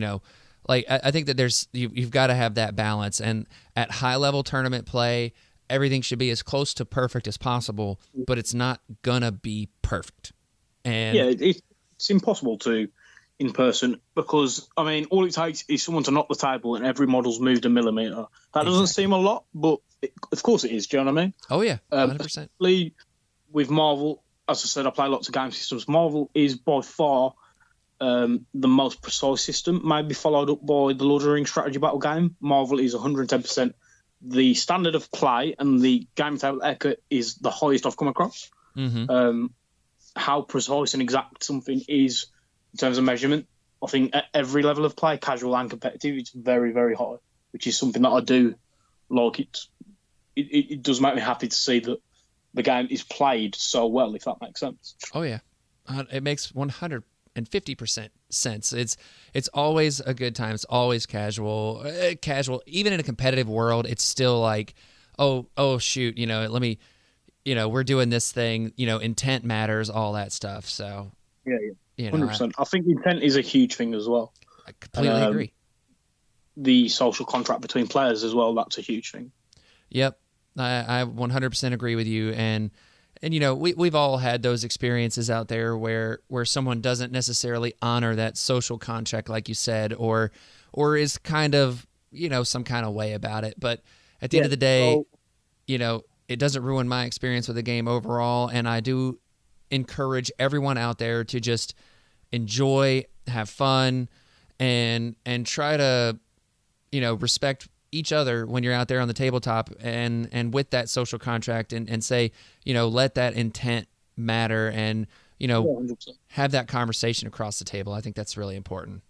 like, I think that you've got to have that balance. And at high level tournament play, everything should be as close to perfect as possible, but it's not going to be perfect. And it's impossible to in person because, I mean, all it takes is someone to knock the table and every model's moved a millimeter. That doesn't seem a lot, but of course it is. Do you know what I mean? Oh, yeah, 100%. Especially with Marvel, as I said, I play lots of game systems. Marvel is by far the most precise system, maybe followed up by the Lord of the Rings strategy battle game. Marvel is 110%. The standard of play and the game table etiquette is the highest I've come across. How precise and exact something is in terms of measurement, I think at every level of play, casual and competitive, it's very, very high, which is something that I do like. It does make me happy to see that the game is played so well, if that makes sense. Oh, yeah. It makes 150% sense. It's always a good time. It's always casual. Even in a competitive world, it's still like, oh shoot, let me, we're doing this thing, intent matters, all that stuff. So yeah. 100%. I think intent is a huge thing as well. I completely agree. The social contract between players as well, that's a huge thing. Yep. I 100% agree with you. And we've all had those experiences out there where someone doesn't necessarily honor that social contract, like you said, or is kind of, some kind of way about it. But at the end of the day, it doesn't ruin my experience with the game overall. And I do encourage everyone out there to just enjoy, have fun, and try to, respect each other when you're out there on the tabletop and with that social contract and say, let that intent matter and you know, 100%. have that conversation across the table. I think that's really important.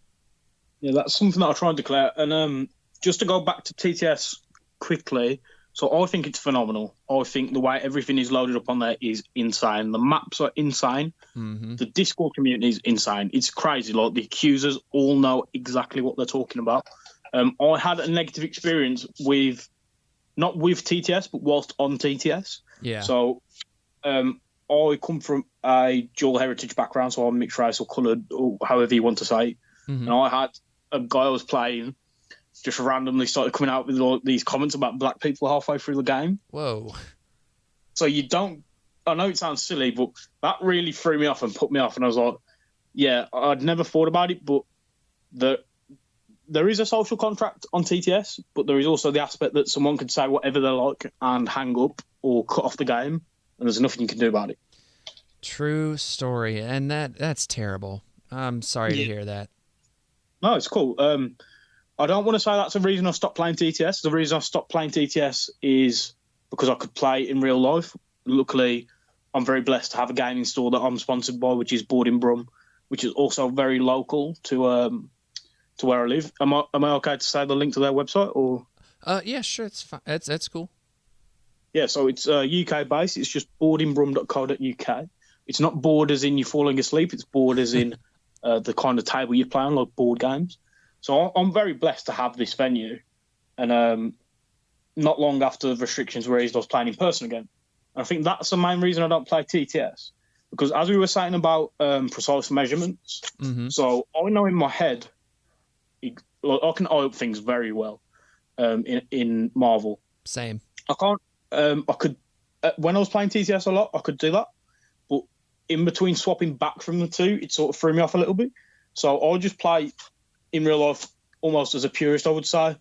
Yeah, that's something that I try and declare. And just to go back to TTS quickly, so I think it's phenomenal. I think the way everything is loaded up on there is insane. The maps are insane. Mm-hmm. The Discord community is insane. It's crazy. Like, the accusers all know exactly what they're talking about. I had a negative experience with, not with TTS, but whilst on TTS. Yeah. So I come from a dual heritage background, so I'm mixed race or coloured, or however you want to say it. Mm-hmm. And I had a guy I was playing just randomly started coming out with all these comments about black people halfway through the game. Whoa. So you don't, I know it sounds silly, but that really threw me off and put me off. And I was like, yeah, I'd never thought about it, but there is a social contract on TTS, but there is also the aspect that someone could say whatever they like and hang up or cut off the game, and there's nothing you can do about it. True story. And that's terrible. I'm sorry to hear that. No, it's cool. I don't want to say that's the reason I stopped playing TTS. The reason I stopped playing TTS is because I could play in real life. Luckily, I'm very blessed to have a gaming store that I'm sponsored by, which is Brum, which is also very local to where I live. Am I okay to say the link to their website? Or Yeah, sure. It's fine. That's cool. yeah, so it's UK based. It's just boardinbrum.co.uk. It's not bored as in you're falling asleep. It's bored as in the kind of table you play on, like board games. So I'm very blessed to have this venue. And not long after the restrictions were eased, I was playing in person again. And I think that's the main reason I don't play TTS. Because as we were saying about precise measurements, Mm-hmm. so I know in my head, I can eye up things very well in Marvel. Same. I can't. I could when I was playing TTS a lot, I could do that, but in between swapping back from the two, it sort of threw me off a little bit. So I'll just play in real life almost as a purist, I would say.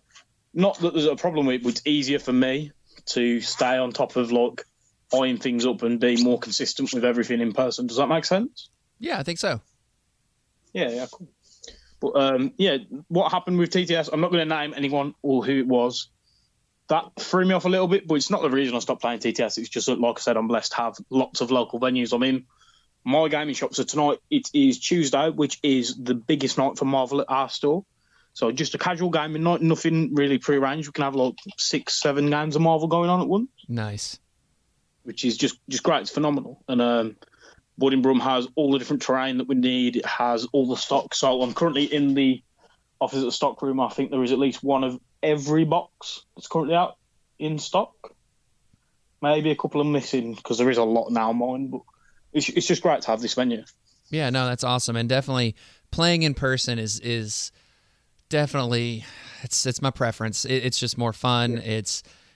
Not that there's a problem with it, but it's easier for me to stay on top of like eyeing things up and be more consistent with everything in person. Does that make sense? Yeah, I think so. Yeah, cool. But yeah, what happened with TTS, I'm not going to name anyone or who it was. That threw me off a little bit, but it's not the reason I stopped playing TTS. It's just that, like I said, I'm blessed to have lots of local venues. I mean, my gaming shop, so tonight it is Tuesday, which is the biggest night for Marvel at our store. So just a casual gaming night, nothing really pre-arranged. We can have like 6-7 games of Marvel going on at once. Nice. Which is just great. It's phenomenal. And Boarding Brum has all the different terrain that we need. It has all the stock. So I'm currently in the office at the stock room. I think there is at least one of every box that's currently out in stock. Maybe a couple of missing because there is a lot now mine. But it's just great to have this venue. Yeah, no, that's awesome. And definitely playing in person is definitely, it's my preference. It's just more fun. Yeah.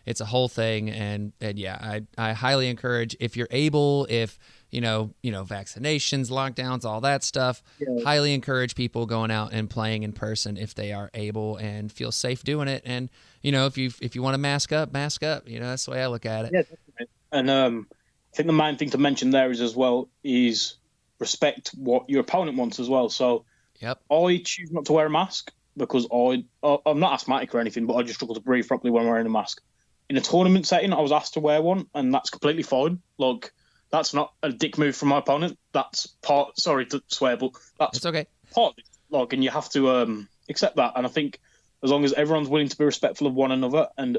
It's a whole thing. And yeah, I highly encourage, if you're able, if you know, vaccinations, lockdowns, all that stuff. Yeah. Highly encourage people going out and playing in person if they are able and feel safe doing it. And if you want to mask up, that's the way I look at it. Yeah, definitely. And I think the main thing to mention there is respect what your opponent wants as well. So yep. I choose not to wear a mask because I'm not asthmatic or anything, but I just struggle to breathe properly when wearing a mask. In a tournament setting, I was asked to wear one, and that's completely fine. Like, that's not a dick move from my opponent. That's part. Sorry to swear, but that's it's okay. Part of it. Like, and you have to accept that. And I think as long as everyone's willing to be respectful of one another and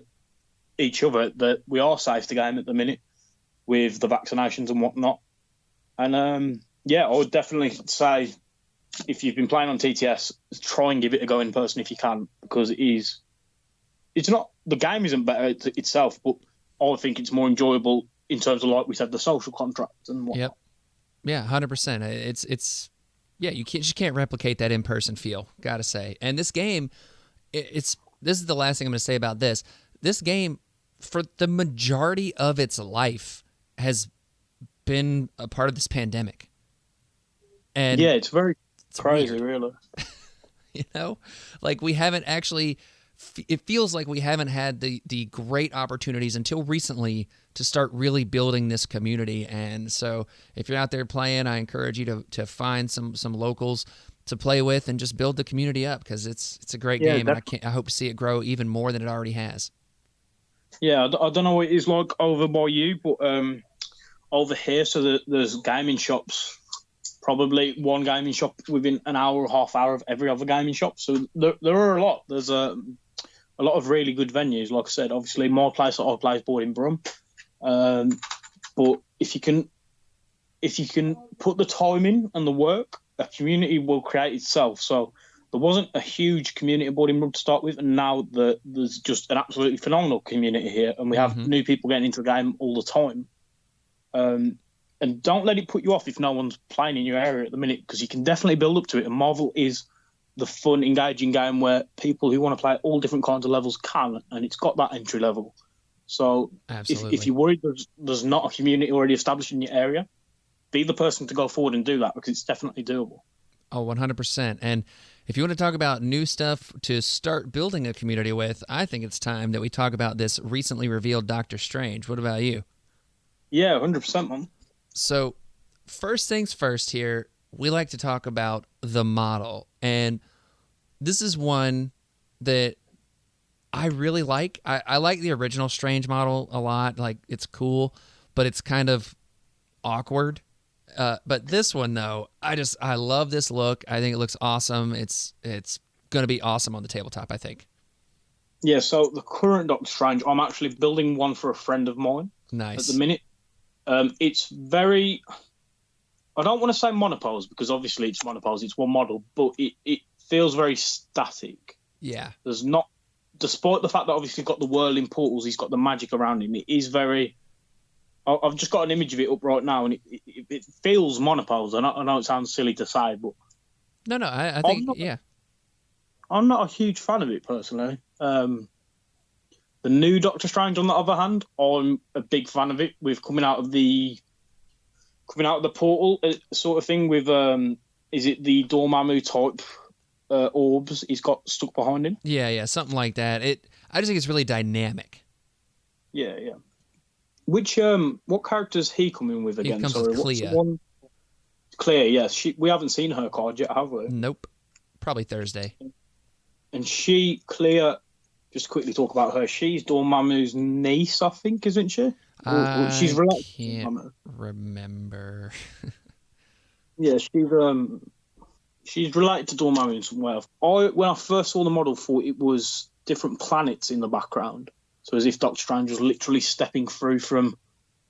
each other, that we are safe to game at the minute with the vaccinations and whatnot. And yeah, I would definitely say if you've been playing on TTS, try and give it a go in person if you can, because it's not, the game isn't better itself, but I think it's more enjoyable in terms of, like we said, the social contract and whatnot. Yep. Yeah, 100%. It's yeah, you can't replicate that in-person feel, gotta say. And this game, this is the last thing I'm going to say about this. This game, for the majority of its life, has been a part of this pandemic. And yeah, it's crazy, weird. Really. Like we haven't actually, it feels like we haven't had the great opportunities until recently to start really building this community. And so if you're out there playing, I encourage you to find some locals to play with and just build the community up, because it's a great game. Definitely. And I hope to see it grow even more than it already has. Yeah, I don't know what it is like over by you, but over here, so there's gaming shops probably one gaming shop within an hour or half hour of every other gaming shop. So there are a lot. There's a lot of really good venues. Like I said, obviously my place that I play is board in Brum. But if you can put the time in and the work, a community will create itself. So there wasn't a huge community of board in Brum to start with, and now there's just an absolutely phenomenal community here, and we have new people getting into the game all the time. And don't let it put you off if no one's playing in your area at the minute, because you can definitely build up to it. And Marvel is the fun, engaging game where people who want to play all different kinds of levels can, and it's got that entry level. So if you're worried there's not a community already established in your area, be the person to go forward and do that, because it's definitely doable. Oh, 100%. And if you want to talk about new stuff to start building a community with, I think it's time that we talk about this recently revealed Doctor Strange. What about you? Yeah, 100%, man. So first things first here, we like to talk about the model. And this is one that I really like. I like the original Strange model a lot. Like, it's cool, but it's kind of awkward. But this one, though, I love this look. I think it looks awesome. It's going to be awesome on the tabletop, I think. Yeah, so the current Doctor Strange, I'm actually building one for a friend of mine. Nice. At the minute. It's very... I don't want to say monopose, because obviously it's monopose, it's one model, but it feels very static. Yeah. There's not... Despite the fact that obviously he's got the whirling portals, he's got the magic around him, it is very... I've just got an image of it up right now, and it feels monopose. I know it sounds silly to say, but... No, I think, yeah. I'm not a huge fan of it, personally. The new Doctor Strange, on the other hand, I'm a big fan of it. With coming out of the portal sort of thing with, is it the Dormammu type orbs he's got stuck behind him? Yeah, something like that. I just think it's really dynamic. Yeah. Which what character is he coming with again? He comes Sorry, with Clea. What's the one? Clea, yes. We haven't seen her card yet, have we? Nope. Probably Thursday. And Clea, just to quickly talk about her, she's Dormammu's niece, I think, isn't she? She's related to Dormammu. Remember. Yeah, she's related to Dormammu in some way. When I first saw the model, thought it was different planets in the background. So as if Doctor Strange was literally stepping through from,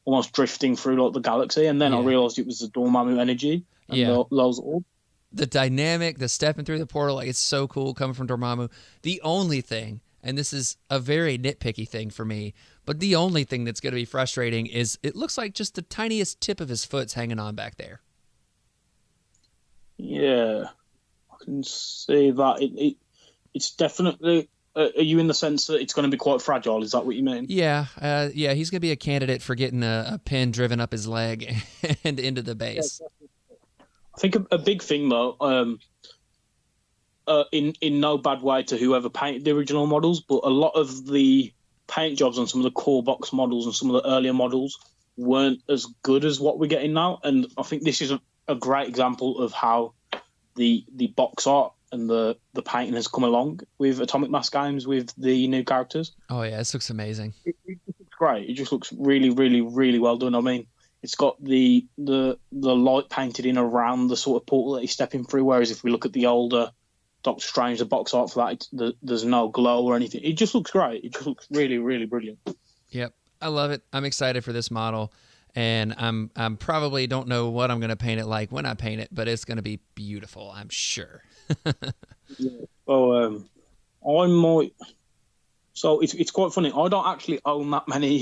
almost drifting through like the galaxy, and then I realised it was the Dormammu energy and those orbs. The dynamic, the stepping through the portal, like, it's so cool coming from Dormammu. The only thing, and this is a very nitpicky thing for me, but the only thing that's going to be frustrating is it looks like just the tiniest tip of his foot's hanging on back there. Yeah, I can see that. It's definitely... are you in the sense that it's going to be quite fragile? Is that what you mean? Yeah, he's going to be a candidate for getting a pin driven up his leg and into the base. Yeah, I think a big thing, though, in no bad way to whoever painted the original models, but a lot of the paint jobs on some of the core box models and some of the earlier models weren't as good as what we're getting now. And I think this is a great example of how the box art and the painting has come along with Atomic Mass Games with the new characters. Oh, yeah, this looks amazing. It looks great. It just looks really, really, really well done. I mean, it's got the light painted in around the sort of portal that he's stepping through, whereas if we look at the older Doctor Strange, the box art for that, there's no glow or anything. It just looks great. It just looks really, really brilliant. Yep, I love it. I'm excited for this model, and I'm probably don't know what I'm going to paint it like when I paint it, but it's going to be beautiful, I'm sure. Yeah. Well, I might... So it's quite funny. I don't actually own that many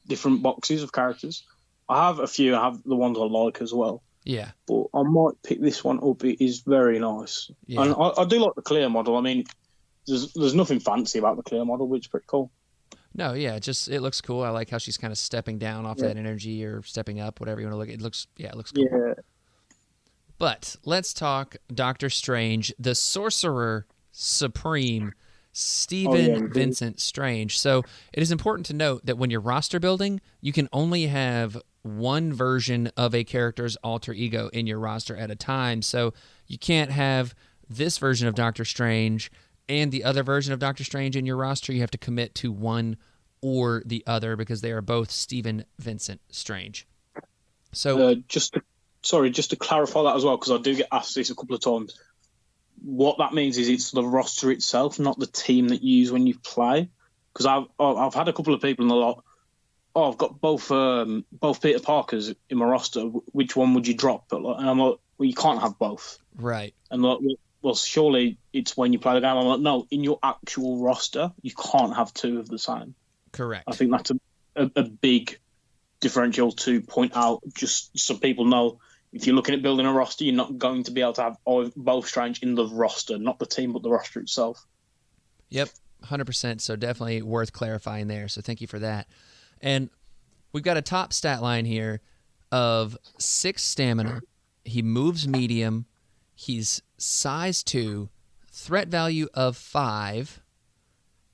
different boxes of characters. I have a few. I have the ones I like as well. Yeah. But I might pick this one up. It is very nice. Yeah. And I do like the clear model. I mean, there's nothing fancy about the clear model, which is pretty cool. No, yeah, it looks cool. I like how she's kind of stepping down off that energy or stepping up, whatever you want to look at. It looks cool. Yeah. But let's talk Doctor Strange, the Sorcerer Supreme, Stephen Vincent Strange. So it is important to note that when you're roster building, you can only have one version of a character's alter ego in your roster at a time. So you can't have this version of Doctor Strange and the other version of Doctor Strange in your roster. You have to commit to one or the other because they are both Stephen Vincent Strange. So just sorry, just to clarify that as well, because I do get asked this a couple of times. What that means is it's the roster itself, not the team that you use when you play. Because I've had a couple of people in the lot. Oh, I've got both Peter Parkers in my roster. Which one would you drop? And I'm like, well, you can't have both. Right. And like, well, surely it's when you play the game. I'm like, no, in your actual roster, you can't have two of the same. Correct. I think that's a big differential to point out, just so people know. If you're looking at building a roster, you're not going to be able to have both Strange in the roster, not the team, but the roster itself. Yep, 100%. So definitely worth clarifying there. So thank you for that. And we've got a top stat line here of 6 stamina. He moves medium. He's size 2, threat value of 5.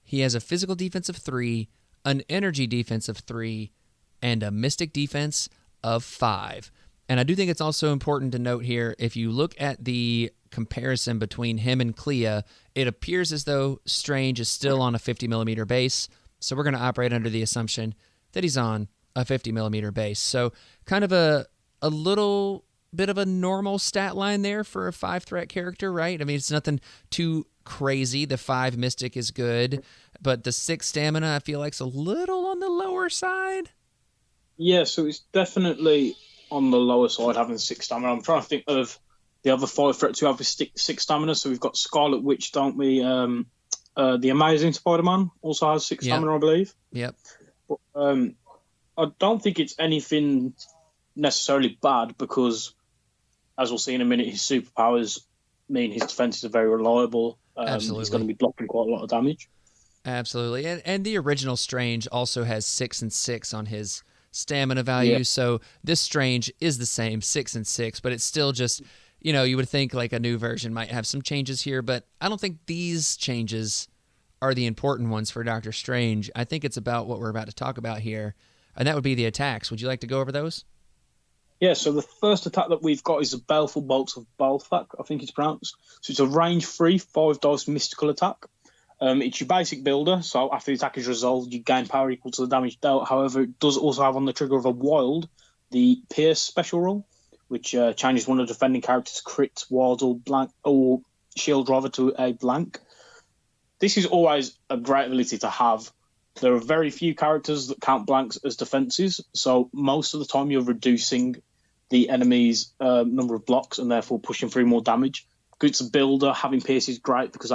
He has a physical defense of 3, an energy defense of 3, and a mystic defense of 5. And I do think it's also important to note here, if you look at the comparison between him and Clea, it appears as though Strange is still on a 50 millimeter base. So we're going to operate under the assumption that he's on a 50 millimeter base. So kind of a little bit of a normal stat line there for a 5 threat character, right? I mean, it's nothing too crazy. The 5 mystic is good, but the 6 stamina I feel like is a little on the lower side. Yeah, so it's definitely on the lower side having 6 stamina. I'm trying to think of the other 5 threats who have 6 stamina. So we've got Scarlet Witch, don't we? The Amazing Spider-Man also has 6 stamina, I believe. Yep. But, I don't think it's anything necessarily bad because, as we'll see in a minute, his superpowers mean his defenses are very reliable. Absolutely. He's going to be blocking quite a lot of damage. Absolutely. And the original Strange also has 6 and 6 on his stamina value. Yeah. So this Strange is the same, 6 and 6, but it's still just, you would think like a new version might have some changes here, but I don't think these changes are the important ones for Doctor Strange. I think it's about what we're about to talk about here, and that would be the attacks. Would you like to go over those? Yeah, so the first attack that we've got is the Baleful Bolts of Balthak, I think it's pronounced. So it's a range-free 5-dice mystical attack. It's your basic builder, so after the attack is resolved, you gain power equal to the damage dealt. However, it does also have on the trigger of a wild the Pierce special rule, which changes one of the defending characters' crit, wild, or blank, or shield rather to a blank. This is always a great ability to have. There are very few characters that count blanks as defenses, so most of the time you're reducing the enemy's number of blocks and therefore pushing through more damage. It's a builder. Having Pierce is great because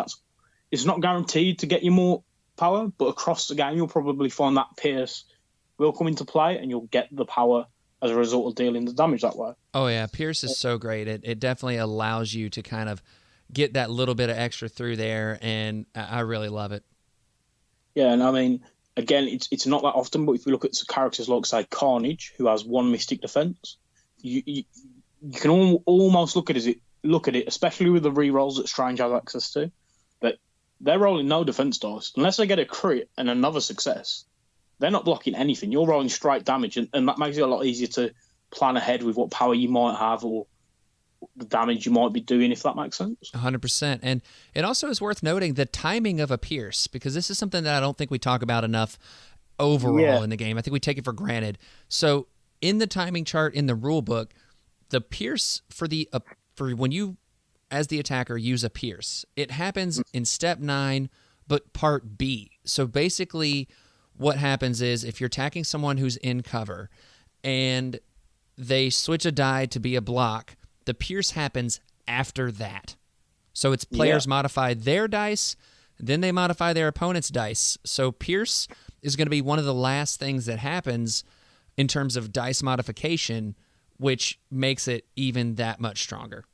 it's not guaranteed to get you more power, but across the game you'll probably find that Pierce will come into play and you'll get the power as a result of dealing the damage that way. Oh yeah, Pierce is so great. It definitely allows you to kind of get that little bit of extra through there, and I really love it. Yeah, and I mean, again, it's not that often, but if you look at characters like, say, Carnage, who has 1 mystic defense, you can almost look at it, especially with the rerolls that Strange has access to, that they're rolling no defense dice. Unless they get a crit and another success, they're not blocking anything. You're rolling straight damage, and that makes it a lot easier to plan ahead with what power you might have or the damage you might be doing, if that makes sense. 100%. And it also is worth noting the timing of a Pierce, because this is something that I don't think we talk about enough overall in the game. I think we take it for granted. So in the timing chart in the rule book, the Pierce for when you, as the attacker, use a Pierce, it happens in step 9, but part B. So basically what happens is if you're attacking someone who's in cover and they switch a die to be a block, the Pierce happens after that. So it's players modify their dice, then they modify their opponent's dice. So Pierce is going to be one of the last things that happens in terms of dice modification, which makes it even that much stronger.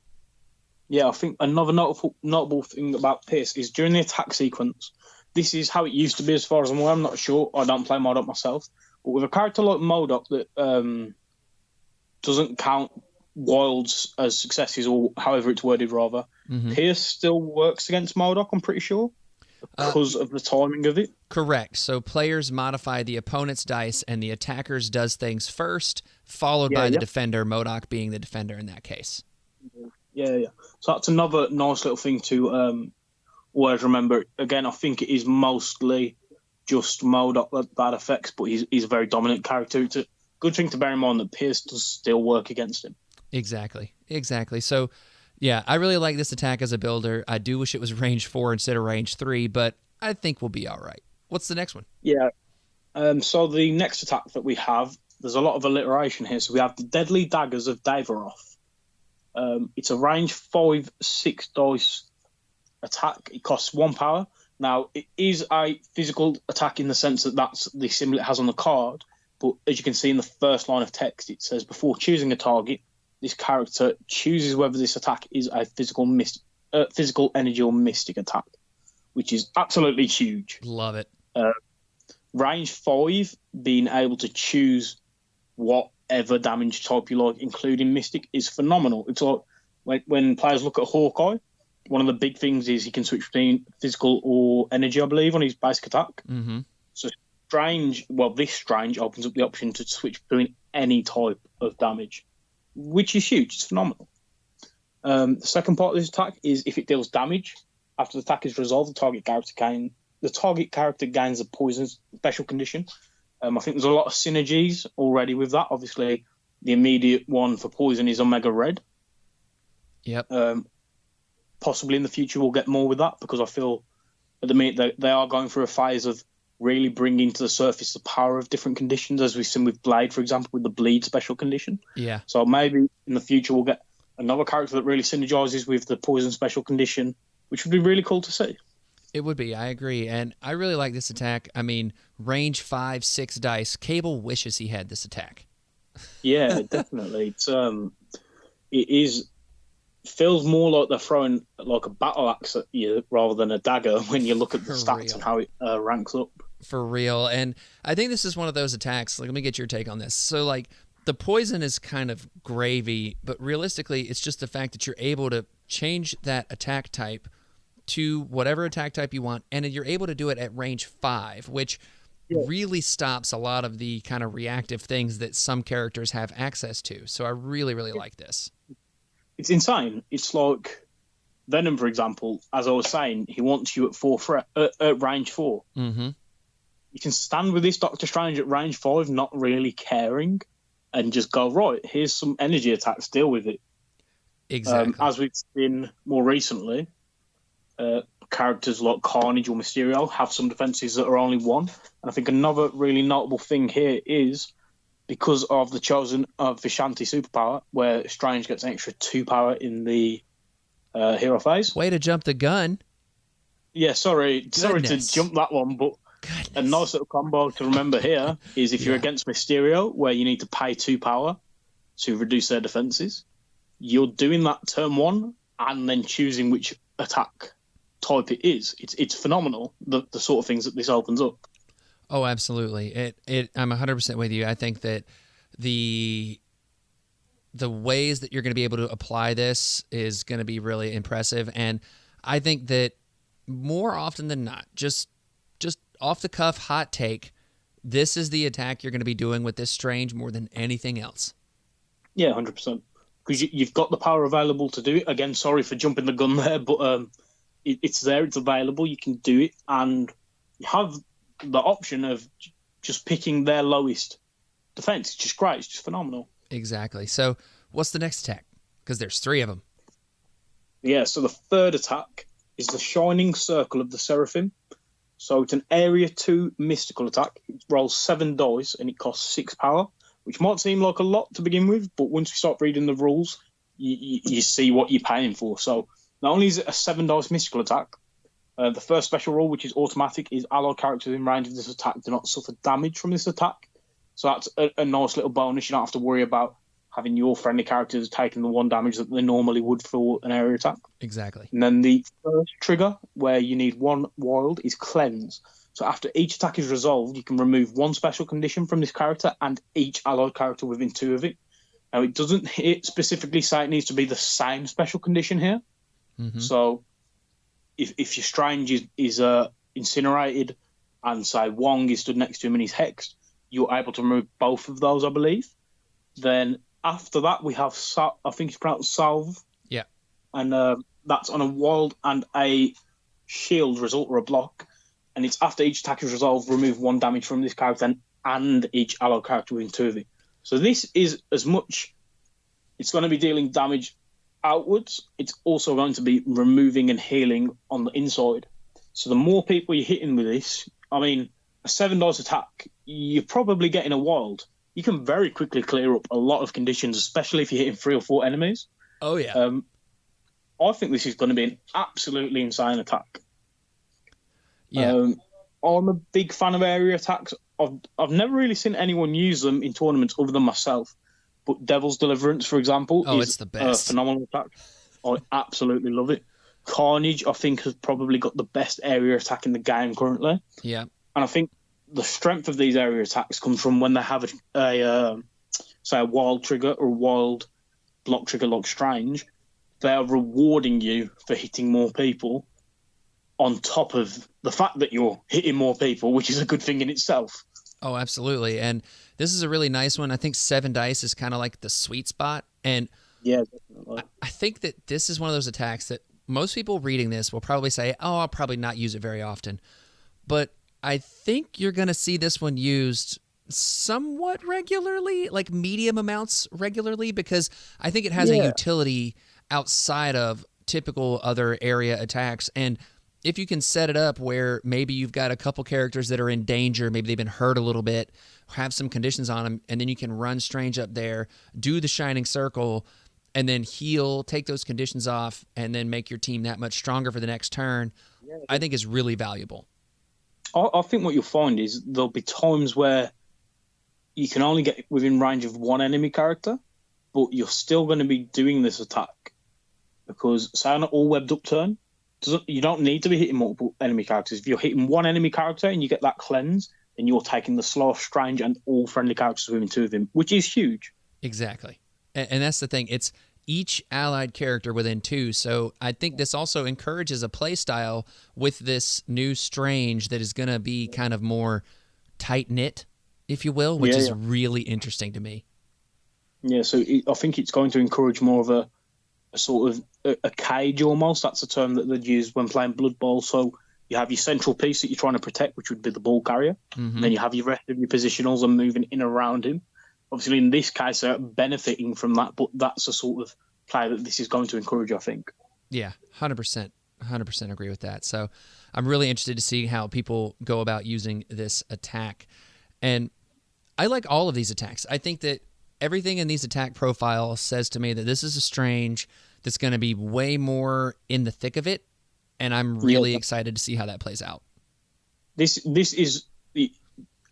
Yeah, I think another notable thing about Pierce is during the attack sequence, this is how it used to be as far as I'm aware. I'm not sure. I don't play MODOK myself. But with a character like MODOK that doesn't count wilds as successes, or however it's worded rather, Pierce still works against MODOK, I'm pretty sure, because of the timing of it. Correct. So players modify the opponent's dice and the attacker's does things first, followed by the defender, MODOK being the defender in that case. Yeah. So that's another nice little thing to always remember. Again, I think it is mostly just MODOK that affects, but he's a very dominant character. It's a good thing to bear in mind that Pierce does still work against him. Exactly. So, yeah, I really like this attack as a builder. I do wish it was range 4 instead of range 3, but I think we'll be all right. What's the next one? Yeah. So the next attack that we have, there's a lot of alliteration here. So we have the Deadly Daggers of Daviroth. It's a range 5, 6 dice attack. It costs 1 power. Now, it is a physical attack in the sense that that's the symbol it has on the card. But as you can see in the first line of text, it says, before choosing a target, this character chooses whether this attack is a physical energy or mystic attack, which is absolutely huge. Love it. Range 5, being able to choose whatever damage type you like, including mystic, is phenomenal. It's like when players look at Hawkeye, one of the big things is he can switch between physical or energy, I believe, on his basic attack. Mm-hmm. So this Strange opens up the option to switch between any type of damage, which is huge. It's phenomenal. The second part of this attack is if it deals damage, after the attack is resolved, the target character gains a poison special condition. I think there's a lot of synergies already with that. Obviously, the immediate one for poison is Omega Red. Yep. Possibly in the future we'll get more with that, because I feel at the minute they are going through a phase of really bringing to the surface the power of different conditions, as we've seen with Blade, for example, with the Bleed special condition. Yeah. So maybe in the future we'll get another character that really synergizes with the poison special condition, which would be really cool to see. It would be, I agree. And I really like this attack. I mean, range 5, 6 dice. Cable wishes he had this attack. Yeah, definitely. It feels more like they're throwing like a battle axe at you rather than a dagger when you look at the stats and how it ranks up. For real. And I think this is one of those attacks. Like, let me get your take on this. So, like, the poison is kind of gravy, but realistically, it's just the fact that you're able to change that attack type to whatever attack type you want, and you're able to do it at range 5, which really stops a lot of the kind of reactive things that some characters have access to. So I really, really like this. It's insane. It's like Venom, for example, as I was saying, he wants you at range 4. Mm-hmm. You can stand with this Doctor Strange at range 5, not really caring, and just go, right, here's some energy attacks, deal with it. Exactly. As we've seen more recently, characters like Carnage or Mysterio have some defenses that are only 1. And I think another really notable thing here is because of the chosen of Vishanti superpower, where Strange gets an extra 2 power in the hero phase. Way to jump the gun. Yeah, sorry to jump that one, but a nice little combo to remember here is if you're against Mysterio, where you need to pay 2 power to reduce their defenses, you're doing that turn 1 and then choosing which attack type it is. It's phenomenal, the sort of things that this opens up. Oh, absolutely. I'm 100% with you. I think that the ways that you're going to be able to apply this is going to be really impressive. And I think that more often than not, just off the cuff, hot take, this is the attack you're going to be doing with this Strange more than anything else. Yeah, 100%. Because you've got the power available to do it. Again, sorry for jumping the gun there, but it's there, it's available, you can do it, and you have the option of just picking their lowest defense. It's just great. It's just phenomenal. Exactly. So what's the next attack? Because there's 3 of them. Yeah, so the third attack is the Shining Circle of the Seraphim. So it's an area 2 mystical attack. It rolls 7 dice and it costs 6 power, which might seem like a lot to begin with, but once you start reading the rules, you see what you're paying for. So not only is it a 7 dice mystical attack, the first special rule, which is automatic, is allied characters in range of this attack do not suffer damage from this attack. So that's a nice little bonus. You don't have to worry about having your friendly characters taking the 1 damage that they normally would for an area attack. Exactly. And then the first trigger, where you need 1 wild, is Cleanse. So after each attack is resolved, you can remove 1 special condition from this character and each allied character within 2 of it. Now, it doesn't specifically say it needs to be the same special condition here. Mm-hmm. So if your Strange is incinerated and, say, Wong is stood next to him and he's hexed, you're able to remove both of those, I believe. Then after that, we have, I think it's pronounced Salve. Yeah. And that's on a wild and a shield result or a block. And it's after each attack is resolved, remove 1 damage from this character and each allied character within 2 of it. So this is as much it's going to be dealing damage outwards. It's also going to be removing and healing on the inside. So the more people you're hitting with this, I mean, a 7 dice attack, you're probably getting a wild. You can very quickly clear up a lot of conditions, especially if you're hitting 3 or 4 enemies. Oh, yeah. I think this is going to be an absolutely insane attack. Yeah. I'm a big fan of area attacks. I've never really seen anyone use them in tournaments other than myself. But Devil's Deliverance, for example, is it's the best. A phenomenal attack. I absolutely love it. Carnage, I think, has probably got the best area attack in the game currently. Yeah. And I think the strength of these area attacks comes from when they have a wild trigger or wild block trigger like Strange. They are rewarding you for hitting more people on top of the fact that you're hitting more people, which is a good thing in itself. Oh, absolutely. And this is a really nice one. I think 7 dice is kind of like the sweet spot. And yeah, definitely. I think that this is one of those attacks that most people reading this will probably say, oh, I'll probably not use it very often. But I think you're going to see this one used somewhat regularly, like medium amounts regularly, because I think it has a utility outside of typical other area attacks. And if you can set it up where maybe you've got a couple characters that are in danger, maybe they've been hurt a little bit, have some conditions on them, and then you can run Strange up there, do the Shining Circle, and then heal, take those conditions off, and then make your team that much stronger for the next turn, I think is really valuable. I think what you'll find is there'll be times where you can only get within range of one enemy character, but you're still going to be doing this attack. Because, say on an all-webbed up turn, you don't need to be hitting multiple enemy characters. If you're hitting one enemy character and you get that cleanse, then you're taking the slow, Strange, and all friendly characters within 2 of them, which is huge. Exactly. And that's the thing. It's each allied character within 2. So I think this also encourages a play style with this new Strange that is going to be kind of more tight-knit, if you will, which is really interesting to me. Yeah, so I think it's going to encourage more of a sort of a cage almost. That's a term that they'd use when playing Blood Bowl. So you have your central piece that you're trying to protect, which would be the ball carrier. Mm-hmm. And then you have your rest of your positionals and moving in around him. Obviously, in this case, they're benefiting from that, but that's a sort of play that this is going to encourage, I think. Yeah, 100%. 100% agree with that. So I'm really interested to see how people go about using this attack. And I like all of these attacks. I think that everything in these attack profiles says to me that this is a Strange that's going to be way more in the thick of it, and I'm really excited to see how that plays out. This is,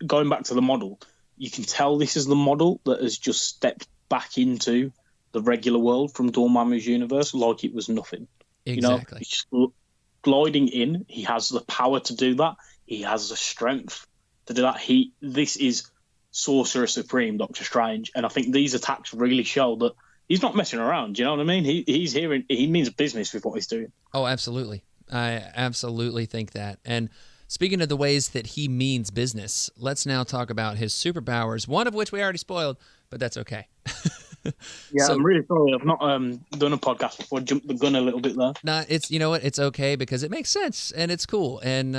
going back to the model, you can tell this is the model that has just stepped back into the regular world from Dormammu's universe like it was nothing. Exactly. He's just gliding in. He has the power to do that. He has the strength to do that. This is Sorcerer Supreme, Doctor Strange, and I think these attacks really show that he's not messing around. You know what I mean? He's here. He means business with what he's doing. Oh, absolutely. I absolutely think that. And speaking of the ways that he means business, let's now talk about his superpowers, one of which we already spoiled, but that's okay. Yeah, so, I'm really sorry. I've not done a podcast before. I jumped the gun a little bit there. Nah, you know what? It's okay because it makes sense and it's cool. And,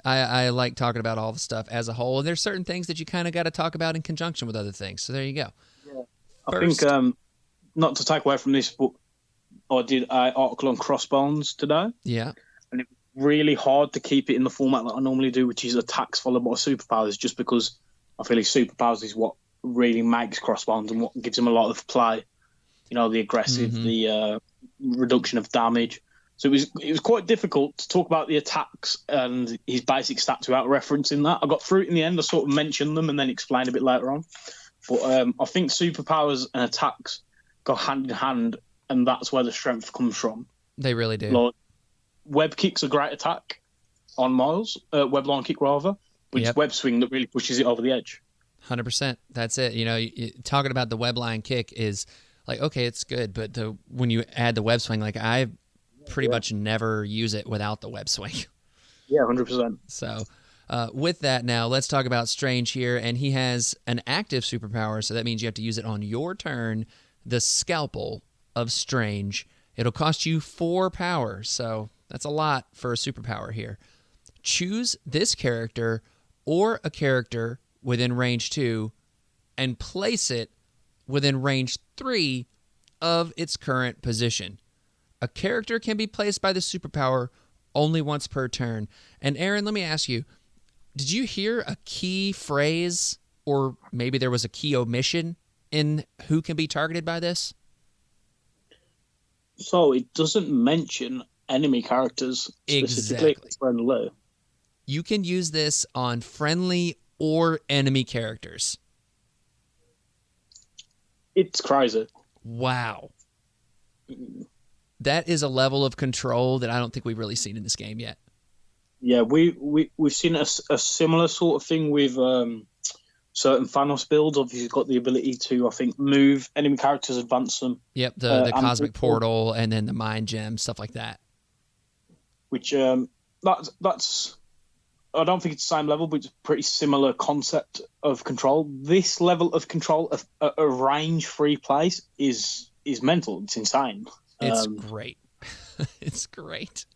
I like talking about all the stuff as a whole. And there's certain things that you kind of got to talk about in conjunction with other things. So there you go. Yeah. I think, not to take away from this, but I did an article on Crossbones today. Yeah. And it was really hard to keep it in the format that I normally do, which is attacks followed by superpowers, just because I feel his superpowers is what really makes Crossbones and what gives him a lot of play. The aggressive, the reduction of damage. So it was quite difficult to talk about the attacks and his basic stats without referencing that. I got through it in the end. I sort of mentioned them and then explained a bit later on. But I think superpowers and attacks go hand in hand, and that's where the strength comes from. They really do. Like, web kick's a great attack on Miles, web line kick rather, but it's web swing that really pushes it over the edge. 100%. That's it. Talking about the web line kick is like, okay, it's good, but when you add the web swing, like I pretty much never use it without the web swing. Yeah, 100%. So with that now, let's talk about Strange here. And he has an active superpower, so that means you have to use it on your turn, the Scalpel of Strange. It'll cost you 4 power, so that's a lot for a superpower here. Choose this character or a character within range 2 and place it within range 3 of its current position. A character can be placed by the superpower only once per turn. And Aaron, let me ask you, did you hear a key phrase, or maybe there was a key omission in who can be targeted by this? So it doesn't mention enemy characters specifically. Exactly. Friendly. You can use this on friendly or enemy characters. It's crazy. Wow. That is a level of control that I don't think we've really seen in this game yet. Yeah, we've seen a similar sort of thing with certain Thanos builds. Obviously, he's got the ability to, I think, move enemy characters, advance them. Yep, the Cosmic Portal and then the Mind Gem, stuff like that. Which that's I don't think it's the same level, but it's a pretty similar concept of control. This level of control of a range-free place is It's mental. It's insane. Great. It's great.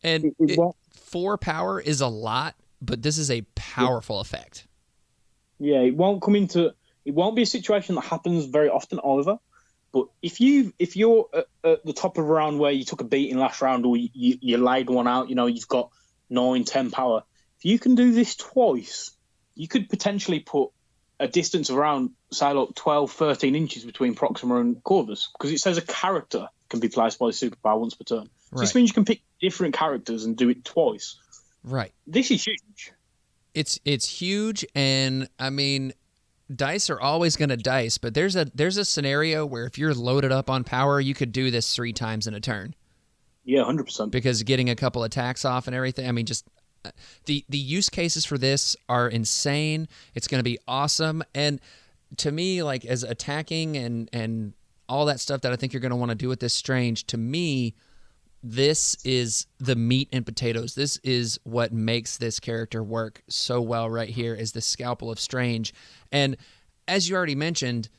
And 4 power is a lot, but this is a powerful effect. Yeah, it won't be a situation that happens very often either. But if you're at the top of a round where you took a beating last round, or you laid one out, you've got 9, 10 power. If you can do this twice, you could potentially put a distance around, say, like 12, 13 inches between Proxima and Corvus, because it says a character can be placed by the superpower once per turn. So this means you can pick different characters and do it twice. Right. This is huge. It's huge, and I mean, dice are always going to dice, but there's a scenario where if you're loaded up on power, you could do this 3 times in a turn. Yeah, 100%. Because getting a couple attacks off and everything, I mean, just the use cases for this are insane. It's going to be awesome, and to me, like, as attacking and all that stuff that I think you're going to want to do with this Strange, to me, this is the meat and potatoes. This is what makes this character work so well right here, is the Scalpel of Strange. And as you already mentioned,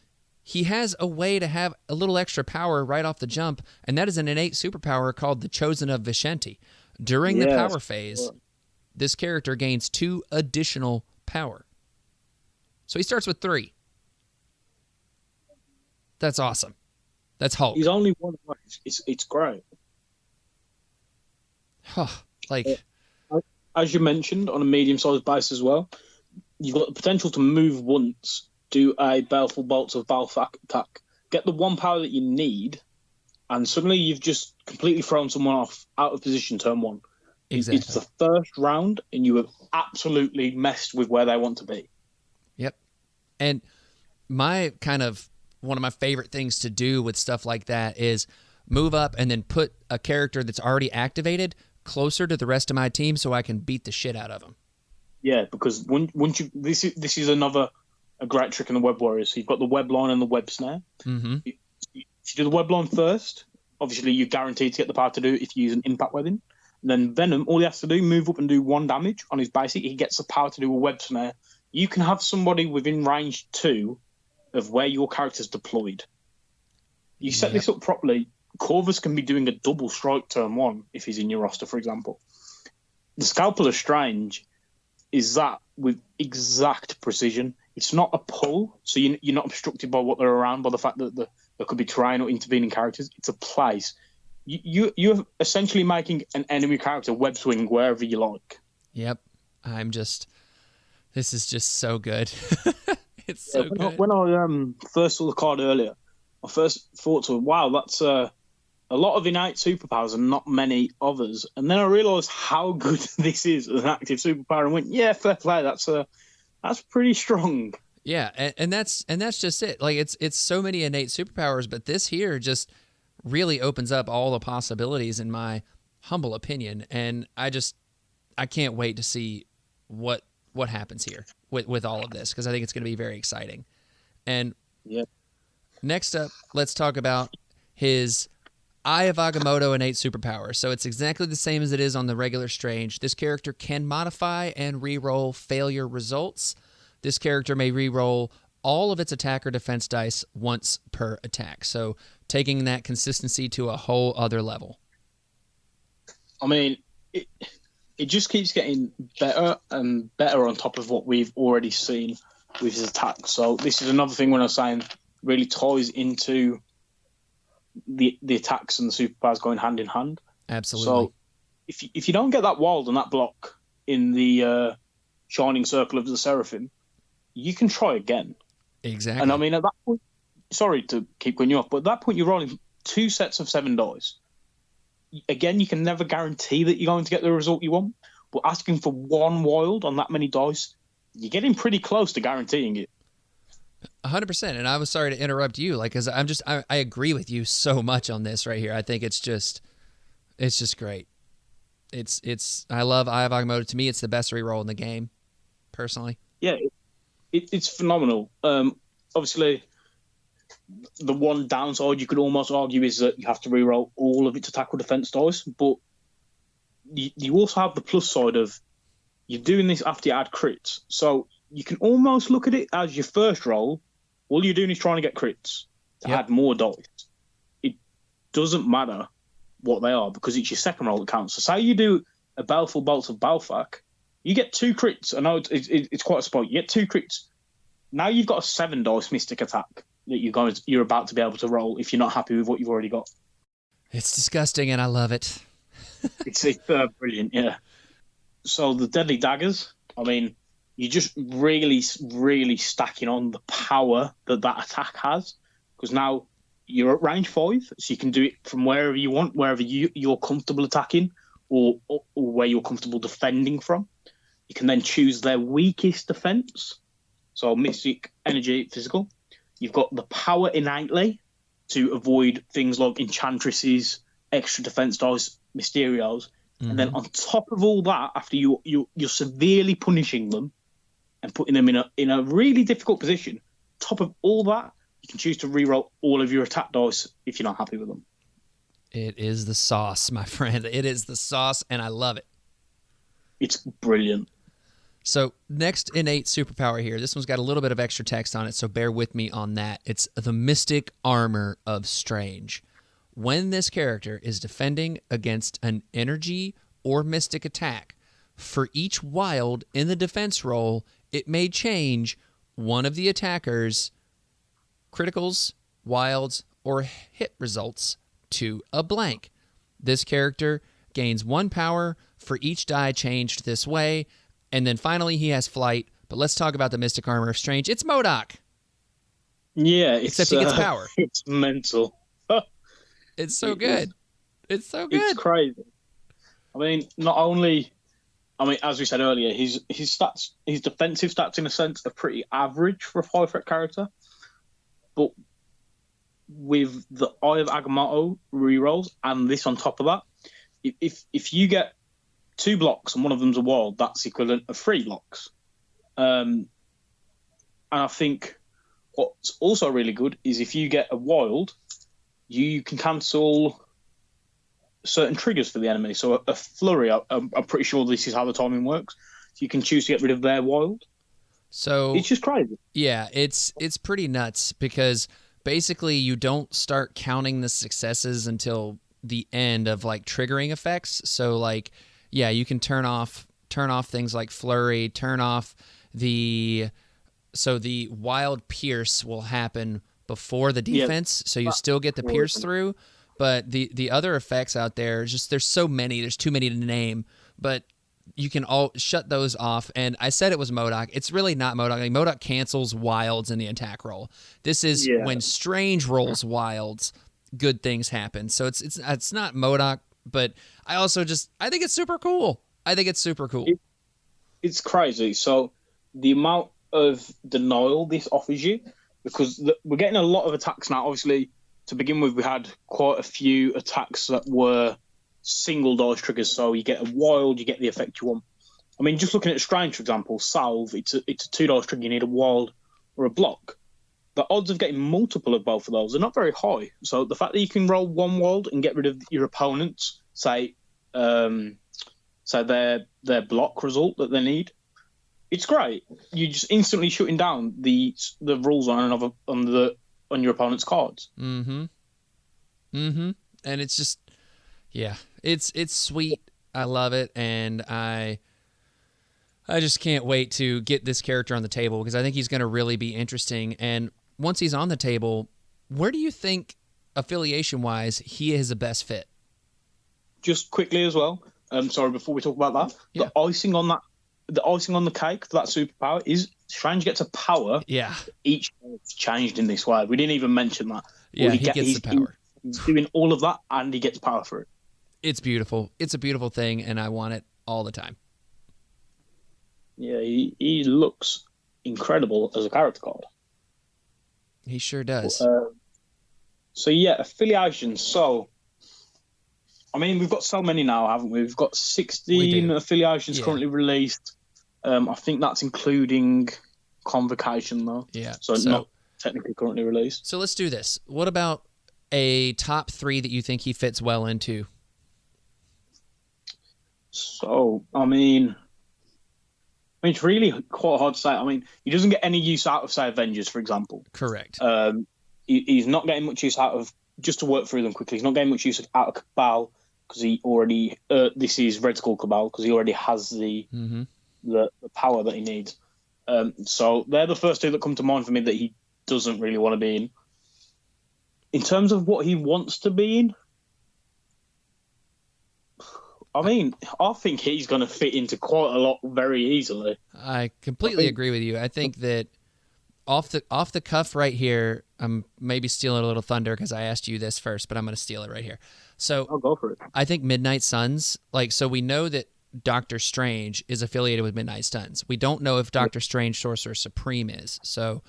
he has a way to have a little extra power right off the jump, and that is an innate superpower called the Chosen of Vishanti. During the power phase, this character gains 2 additional power. So he starts with 3. That's awesome. That's Hulk. He's only one of us. It's great. As you mentioned, on a medium-sized base as well, you've got the potential to move once, do a Baleful Bolts of Baleful attack, get the 1 power that you need, and suddenly you've just completely thrown someone off out of position turn 1. Exactly. It's the first round, and you have absolutely messed with where they want to be. Yep. And one of my favorite things to do with stuff like that is move up and then put a character that's already activated closer to the rest of my team so I can beat the shit out of them. Yeah, because once you this is a great trick in the Web Warriors. So you've got the web line and the web snare. Mm-hmm. You do the web line first. Obviously, you're guaranteed to get the power to do it if you use an impact weapon. And then Venom, all he has to do, move up and do 1 damage on his basic. He gets the power to do a web snare. You can have somebody within range 2 of where your character's deployed. You set this up properly, Corvus can be doing a double strike turn 1 if he's in your roster, for example. The Scalpel of Strange is that with exact precision. It's not a pull, so you're not obstructed by what they're around, by the fact that there could be terrain or intervening characters. It's a place. You're essentially making an enemy character web swing wherever you like. Yep. This is just so good. It's so good. When I first saw the card earlier, I first thought, wow, that's a lot of innate superpowers and not many others. And then I realised how good this is as an active superpower, and went, yeah, fair play. That's pretty strong. Yeah, and that's just it. Like it's so many innate superpowers, but this here just really opens up all the possibilities, in my humble opinion. And I can't wait to see what happens here with all of this, because I think it's going to be very exciting. And next up, let's talk about his Eye of Agamotto innate superpower. So it's exactly the same as it is on the regular Strange. This character can modify and re-roll failure results. This character may re-roll all of its attack or defense dice once per attack. So taking that consistency to a whole other level. I mean, it just keeps getting better and better on top of what we've already seen with his attacks. So this is another thing when I was saying really ties into the attacks and the superpowers going hand in hand. Absolutely. So if you don't get that wild and that block in the Shining Circle of the Seraphim, you can try again. Exactly. And I mean, at that point, sorry to keep going you off, but at that point you're rolling 2 sets of 7 dice. Again, you can never guarantee that you're going to get the result you want, but asking for 1 wild on that many dice, you're getting pretty close to guaranteeing it. 100%. And I was sorry to interrupt you, like, because I agree with you so much on this right here. I think it's just great. I love Eye of Agamotto. To me, it's the best reroll in the game, personally. Yeah, it's phenomenal. Obviously, the one downside you could almost argue is that you have to reroll all of its attack or defense dice, but you also have the plus side of you're doing this after you add crits. So you can almost look at it as your first roll. All you're doing is trying to get crits to add more dice. It doesn't matter what they are because it's your second roll that counts. So say you do a Baleful Bolts of Balfak, you get 2 crits. I know it's quite a spot. You get 2 crits. Now you've got a 7 dice mystic attack that you're about to be able to roll if you're not happy with what you've already got. It's disgusting, and I love it. It's brilliant, yeah. So the Deadly Daggers, I mean, you're just really, really stacking on the power that attack has, because now you're at range 5, so you can do it from wherever you want, wherever you're comfortable attacking or where you're comfortable defending from. You can then choose their weakest defense, so mystic, energy, physical. You've got the power innately to avoid things like enchantresses, extra defense dice, mysterios. Mm-hmm. And then on top of all that, after you're severely punishing them and putting them in a really difficult position, top of all that, you can choose to reroll all of your attack dice if you're not happy with them. It is the sauce, my friend. It is the sauce, and I love it. It's brilliant. So next innate superpower here. This one's got a little bit of extra text on it, so bear with me on that. It's the Mystic Armor of Strange. When this character is defending against an energy or mystic attack, for each wild in the defense roll, it may change one of the attacker's criticals, wilds, or hit results to a blank. This character gains 1 power for each die changed this way, and then finally he has flight. But let's talk about the Mystic Armor of Strange. It's MODOK. Yeah, except he gets power. It's mental. It's so good. It's so good. It's crazy. I mean, as we said earlier, his stats, his defensive stats, in a sense, are pretty average for a 5-threat character. But with the Eye of Agamotto rerolls and this on top of that, if you get 2 blocks and one of them's a wild, that's equivalent of 3 blocks. And I think what's also really good is if you get a wild, you can cancel certain triggers for the enemy. So a flurry, I'm pretty sure this is how the timing works. So you can choose to get rid of their wild. So it's just crazy. Yeah, it's pretty nuts because basically you don't start counting the successes until the end of like triggering effects. So like, yeah, you can turn off things like flurry, turn off the wild pierce will happen before the defense, so you still get the pierce through, but the other effects out there, there's so many, there's too many to name, but you can all shut those off. And I said it was MODOK. It's really not MODOK. Like, MODOK cancels wilds in the attack roll. This is when Strange rolls wilds, good things happen. So it's not MODOK, but I think it's super cool. It's crazy. So the amount of denial this offers you, because we're getting a lot of attacks now. Obviously, to begin with, we had quite a few attacks that were single dice triggers. So you get a wild, you get the effect you want. I mean, just looking at Strange, for example, Salve, it's a 2 dice trigger. You need a wild or a block. The odds of getting multiple of both of those are not very high. So the fact that you can roll 1 wild and get rid of your opponent's, say their block result that they need, it's great. You're just instantly shutting down the rules on your opponent's cards. And it's just, it's sweet. I love it, and I just can't wait to get this character on the table because I think he's going to really be interesting. And once he's on the table, where do you think affiliation-wise, he is the best fit. Just quickly as well, sorry, before we talk about that, Yeah. the icing on the cake for that superpower is Strange gets a power. Yeah. Each is changed in this way. We didn't even mention that. Yeah, he gets the power. He's doing all of that, and he gets power for it. It's beautiful. It's a beautiful thing, and I want it all the time. Yeah, he looks incredible as a character card. He sure does. So yeah, affiliations. So, I mean, we've got so many now, haven't we? We've got 16 affiliations currently released. I think that's including Convocation, though. Yeah. So not technically currently released. So let's do this. What about a top 3 that you think he fits well into? So, I mean, it's really quite hard to say. I mean, he doesn't get any use out of, say, Avengers, for example. Correct. He's not getting much use out of, just to work through them quickly, he's not getting much use out of Cabal, because he already, this is Red Skull Cabal, because he already has the power that he needs. So they're the first 2 that come to mind for me that he doesn't really want to be in. In terms of what he wants to be in, I mean, I think he's going to fit into quite a lot very easily. I completely agree with you. I think that off the cuff right here, I'm maybe stealing a little thunder because I asked you this first, but I'm going to steal it right here. So I'll go for it. I think Midnight Suns, so we know that Doctor Strange is affiliated with Midnight Suns. We don't know if Doctor Strange Sorcerer Supreme is. So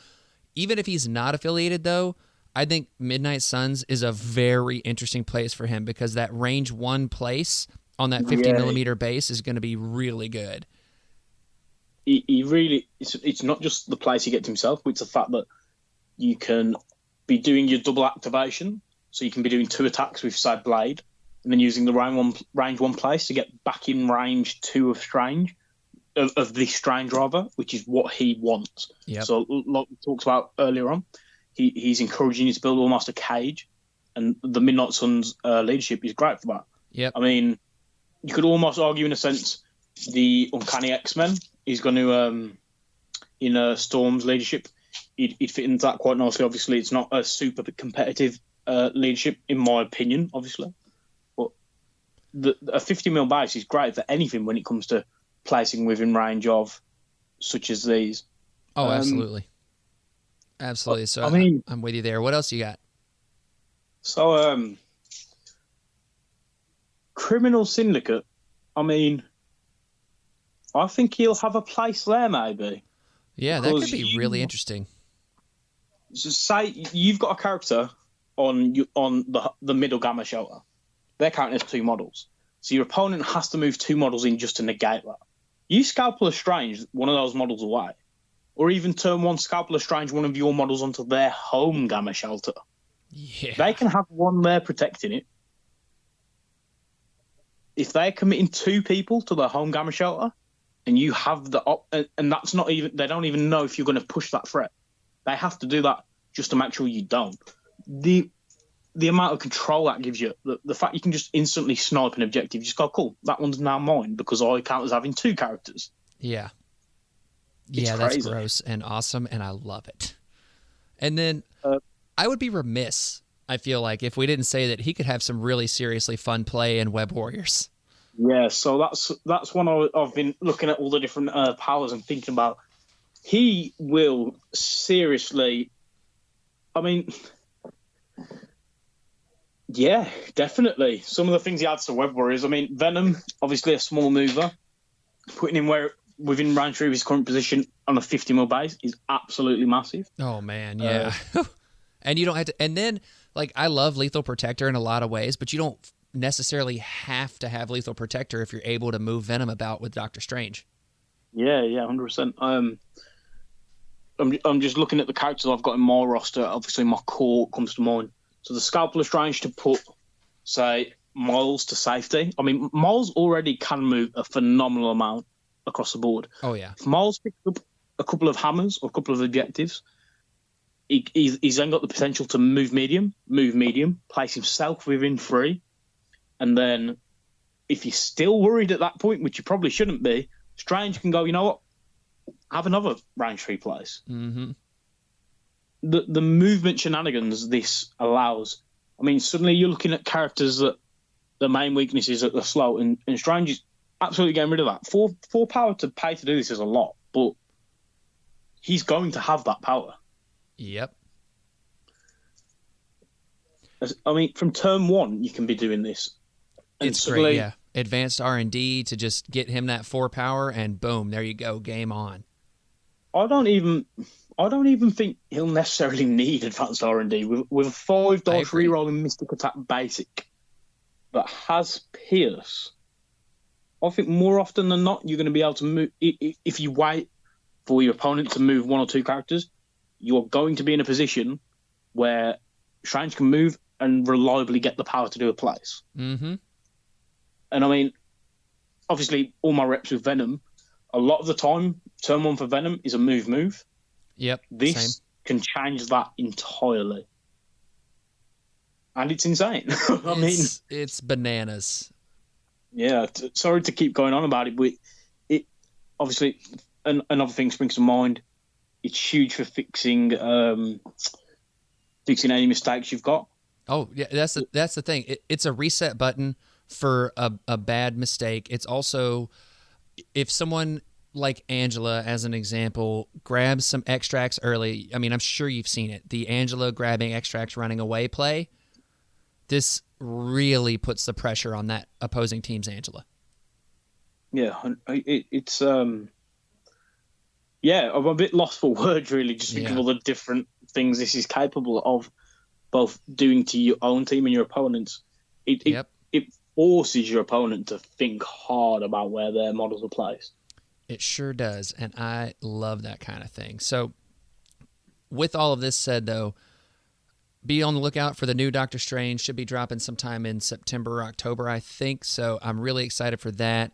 even if he's not affiliated, though, I think Midnight Suns is a very interesting place for him because that range 1 place on that 50 millimeter base is going to be really good. He really, it's not just the place he gets himself, but it's the fact that you can be doing your double activation. So you can be doing 2 attacks with, say, Blade, and then using the range one place to get back in range 2 of Strange, of this Strange rather, which is what he wants. Yep. So like we talked about earlier on, he's encouraging you to build almost a cage, and the Midnight Suns leadership is great for that. Yep. I mean, you could almost argue in a sense the Uncanny X-Men is going to, in Storm's leadership, he'd fit into that quite nicely. Obviously, it's not a super competitive leadership, in my opinion, obviously. But a 50 mil base is great for anything when it comes to placing within range of such as these. Oh, absolutely. Absolutely. So I mean, I'm with you there. What else you got? So, Criminal Syndicate, I mean, I think he'll have a place there, maybe. Yeah, that could be really interesting. Just say you've got a character on the middle gamma shelter. They're counting as 2 models. So your opponent has to move 2 models in just to negate that. You Scalpel Strange one of those models away. Or even turn 1 Scalpel Strange one of your models onto their home gamma shelter. Yeah. They can have 1 there protecting it. If they're committing 2 people to their home gamma shelter, and you have and that's not even, they don't even know if you're going to push that threat. They have to do that just to make sure you don't. The amount of control that gives you, the fact you can just instantly snipe an objective, you just go, cool, that one's now mine because I count as having 2 characters. Yeah. It's that's crazy. gross and awesome, and I love it. And then I would be remiss, I feel like, if we didn't say that he could have some really seriously fun play in Web Warriors. Yeah, so that's one I've been looking at all the different powers and thinking about. He will seriously, I mean, yeah, definitely. Some of the things he adds to Web Warriors, I mean, Venom, obviously a small mover, putting him within range 3 of his current position on a 50 mil base is absolutely massive. Oh man, yeah. And you don't have to, and then I love Lethal Protector in a lot of ways, but you don't necessarily have to have Lethal Protector if you're able to move Venom about with Doctor Strange. Yeah, 100%. I'm just looking at the characters I've got in my roster. Obviously, my core comes to mind. So the Scalpel Strange to put, say, Miles to safety. I mean, Miles already can move a phenomenal amount across the board. Oh, yeah. If Miles picks up a couple of hammers or a couple of objectives, he's then got the potential to move medium, place himself within 3, and then if you're still worried at that point, which you probably shouldn't be, Strange can go, you know what, have another range 3 place. Mm-hmm. The movement shenanigans this allows I mean, suddenly you're looking at characters that the main weakness is that they're slow, and Strange is absolutely getting rid of that. Four power to pay to do this is a lot, but he's going to have that power. Yep. I mean, from turn 1, you can be doing this. And It's suddenly, great, yeah. Advanced R&D to just get him that 4 power, and boom, there you go, game on. I don't even think he'll necessarily need advanced R&D with a 5 dice rerolling Mystic Attack basic that has Pierce. I think more often than not, you're going to be able to move. If you wait for your opponent to move 1 or 2 characters, you're going to be in a position where Strange can move and reliably get the power to do a place. Mm-hmm. And I mean, obviously, all my reps with Venom, a lot of the time, turn 1 for Venom is a move. Yep. This can change that entirely. And it's insane. It's bananas. Yeah, sorry to keep going on about it, but it obviously, another thing springs to mind. It's huge for fixing any mistakes you've got. Oh, yeah, that's the thing. It's a reset button for a bad mistake. It's also, if someone like Angela, as an example, grabs some extracts early, I mean, I'm sure you've seen it, the Angela grabbing extracts running away play, this really puts the pressure on that opposing team's Angela. Yeah, it's I'm a bit lost for words, really, just thinking of all the different things this is capable of both doing to your own team and your opponents. It forces your opponent to think hard about where their models are placed. It sure does, and I love that kind of thing. So with all of this said, though, be on the lookout for the new Doctor Strange. Should be dropping sometime in September or October, I think. So I'm really excited for that.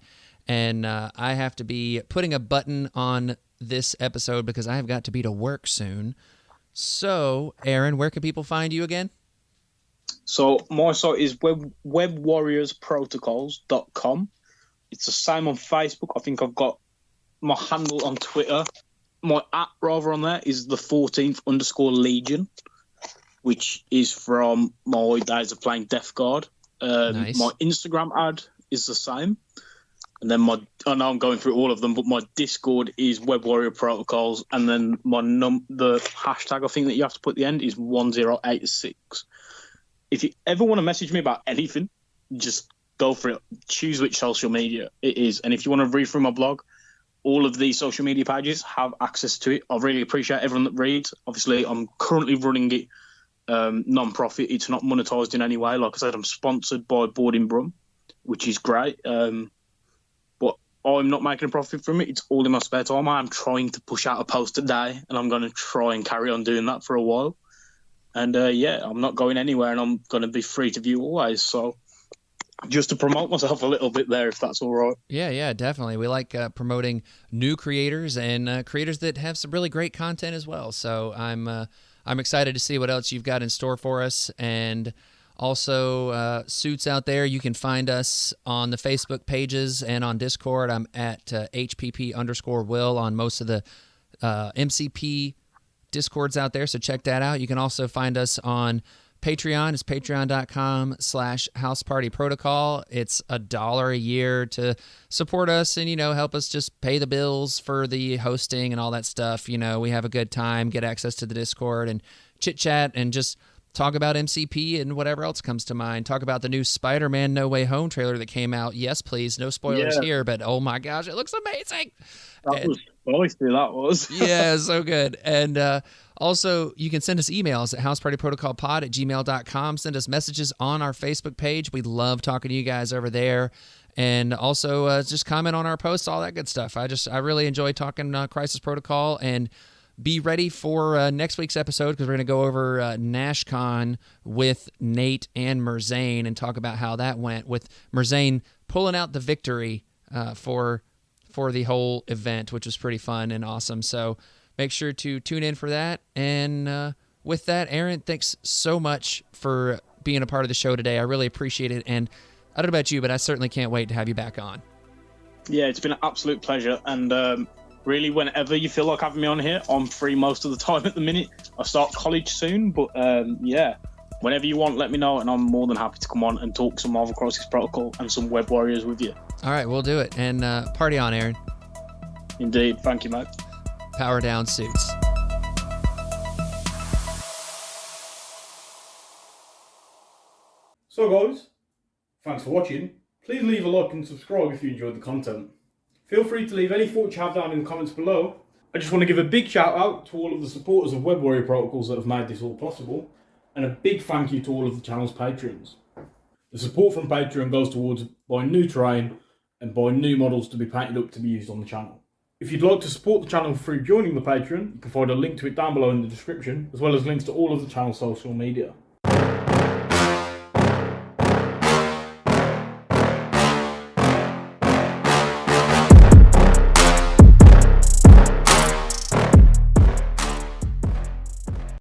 And I have to be putting a button on this episode because I have got to be to work soon. So, Aaron, where can people find you again? So my site is webwarriorsprotocols.com. It's the same on Facebook. I think I've got my handle on Twitter. My @ rather on there is the 14th_Legion, which is from my days of playing Death Guard. Nice. My Instagram ad is the same. And then I know I'm going through all of them, but my Discord is Web Warrior Protocols, and then the hashtag I think that you have to put at the end is 1086. If you ever want to message me about anything, just go for it. Choose which social media it is. And if you want to read through my blog, all of these social media pages have access to it. I really appreciate everyone that reads. Obviously, I'm currently running it non-profit. It's not monetized in any way. Like I said, I'm sponsored by Boarding Brum, which is great. But I'm not making a profit from it. It's all in my spare time. I'm trying to push out a post a day, and I'm going to try and carry on doing that for a while. And I'm not going anywhere, and I'm going to be free to view always. So just to promote myself a little bit there, if that's all right. Yeah, definitely. We like promoting new creators and creators that have some really great content as well. So I'm excited to see what else you've got in store for us. And also, suits out there, you can find us on the Facebook pages and on Discord. I'm at HPP_Will on most of the MCP Discords out there, so check that out. You can also find us on Patreon. It's patreon.com/housepartyprotocol. It's $1 a year to support us and, help us just pay the bills for the hosting and all that stuff. We have a good time, get access to the Discord and chit chat and just talk about MCP and whatever else comes to mind. Talk about the new Spider-Man No Way Home trailer that came out. Yes, please. No spoilers here, but oh my gosh, it looks amazing. That was yeah, so good. And also, you can send us emails at housepartyprotocolpod@gmail.com. Send us messages on our Facebook page. We love talking to you guys over there. And also, just comment on our posts, all that good stuff. I really enjoy talking Crisis Protocol. And be ready for next week's episode because we're going to go over NashCon with Nate and Merzane and talk about how that went, with Merzane pulling out the victory for the whole event, which was pretty fun and awesome. So make sure to tune in for that. And with that, Aaron, thanks so much for being a part of the show today. I really appreciate it. And I don't know about you, but I certainly can't wait to have you back on. Yeah, it's been an absolute pleasure. And really, whenever you feel like having me on here, I'm free most of the time at the minute. I start college soon, but Whenever you want, let me know, and I'm more than happy to come on and talk some Marvel Crisis Protocol and some Web Warriors with you. All right, we'll do it. And party on, Aaron. Indeed. Thank you, mate. Power down suits. So guys, thanks for watching. Please leave a like and subscribe if you enjoyed the content. Feel free to leave any thoughts you have down in the comments below. I just want to give a big shout out to all of the supporters of Web Warrior Protocols that have made this all possible, and a big thank you to all of the channel's patrons. The support from Patreon goes towards buying new terrain and buying new models to be painted up to be used on the channel. If you'd like to support the channel through joining the Patreon, you can find a link to it down below in the description, as well as links to all of the channel's social media.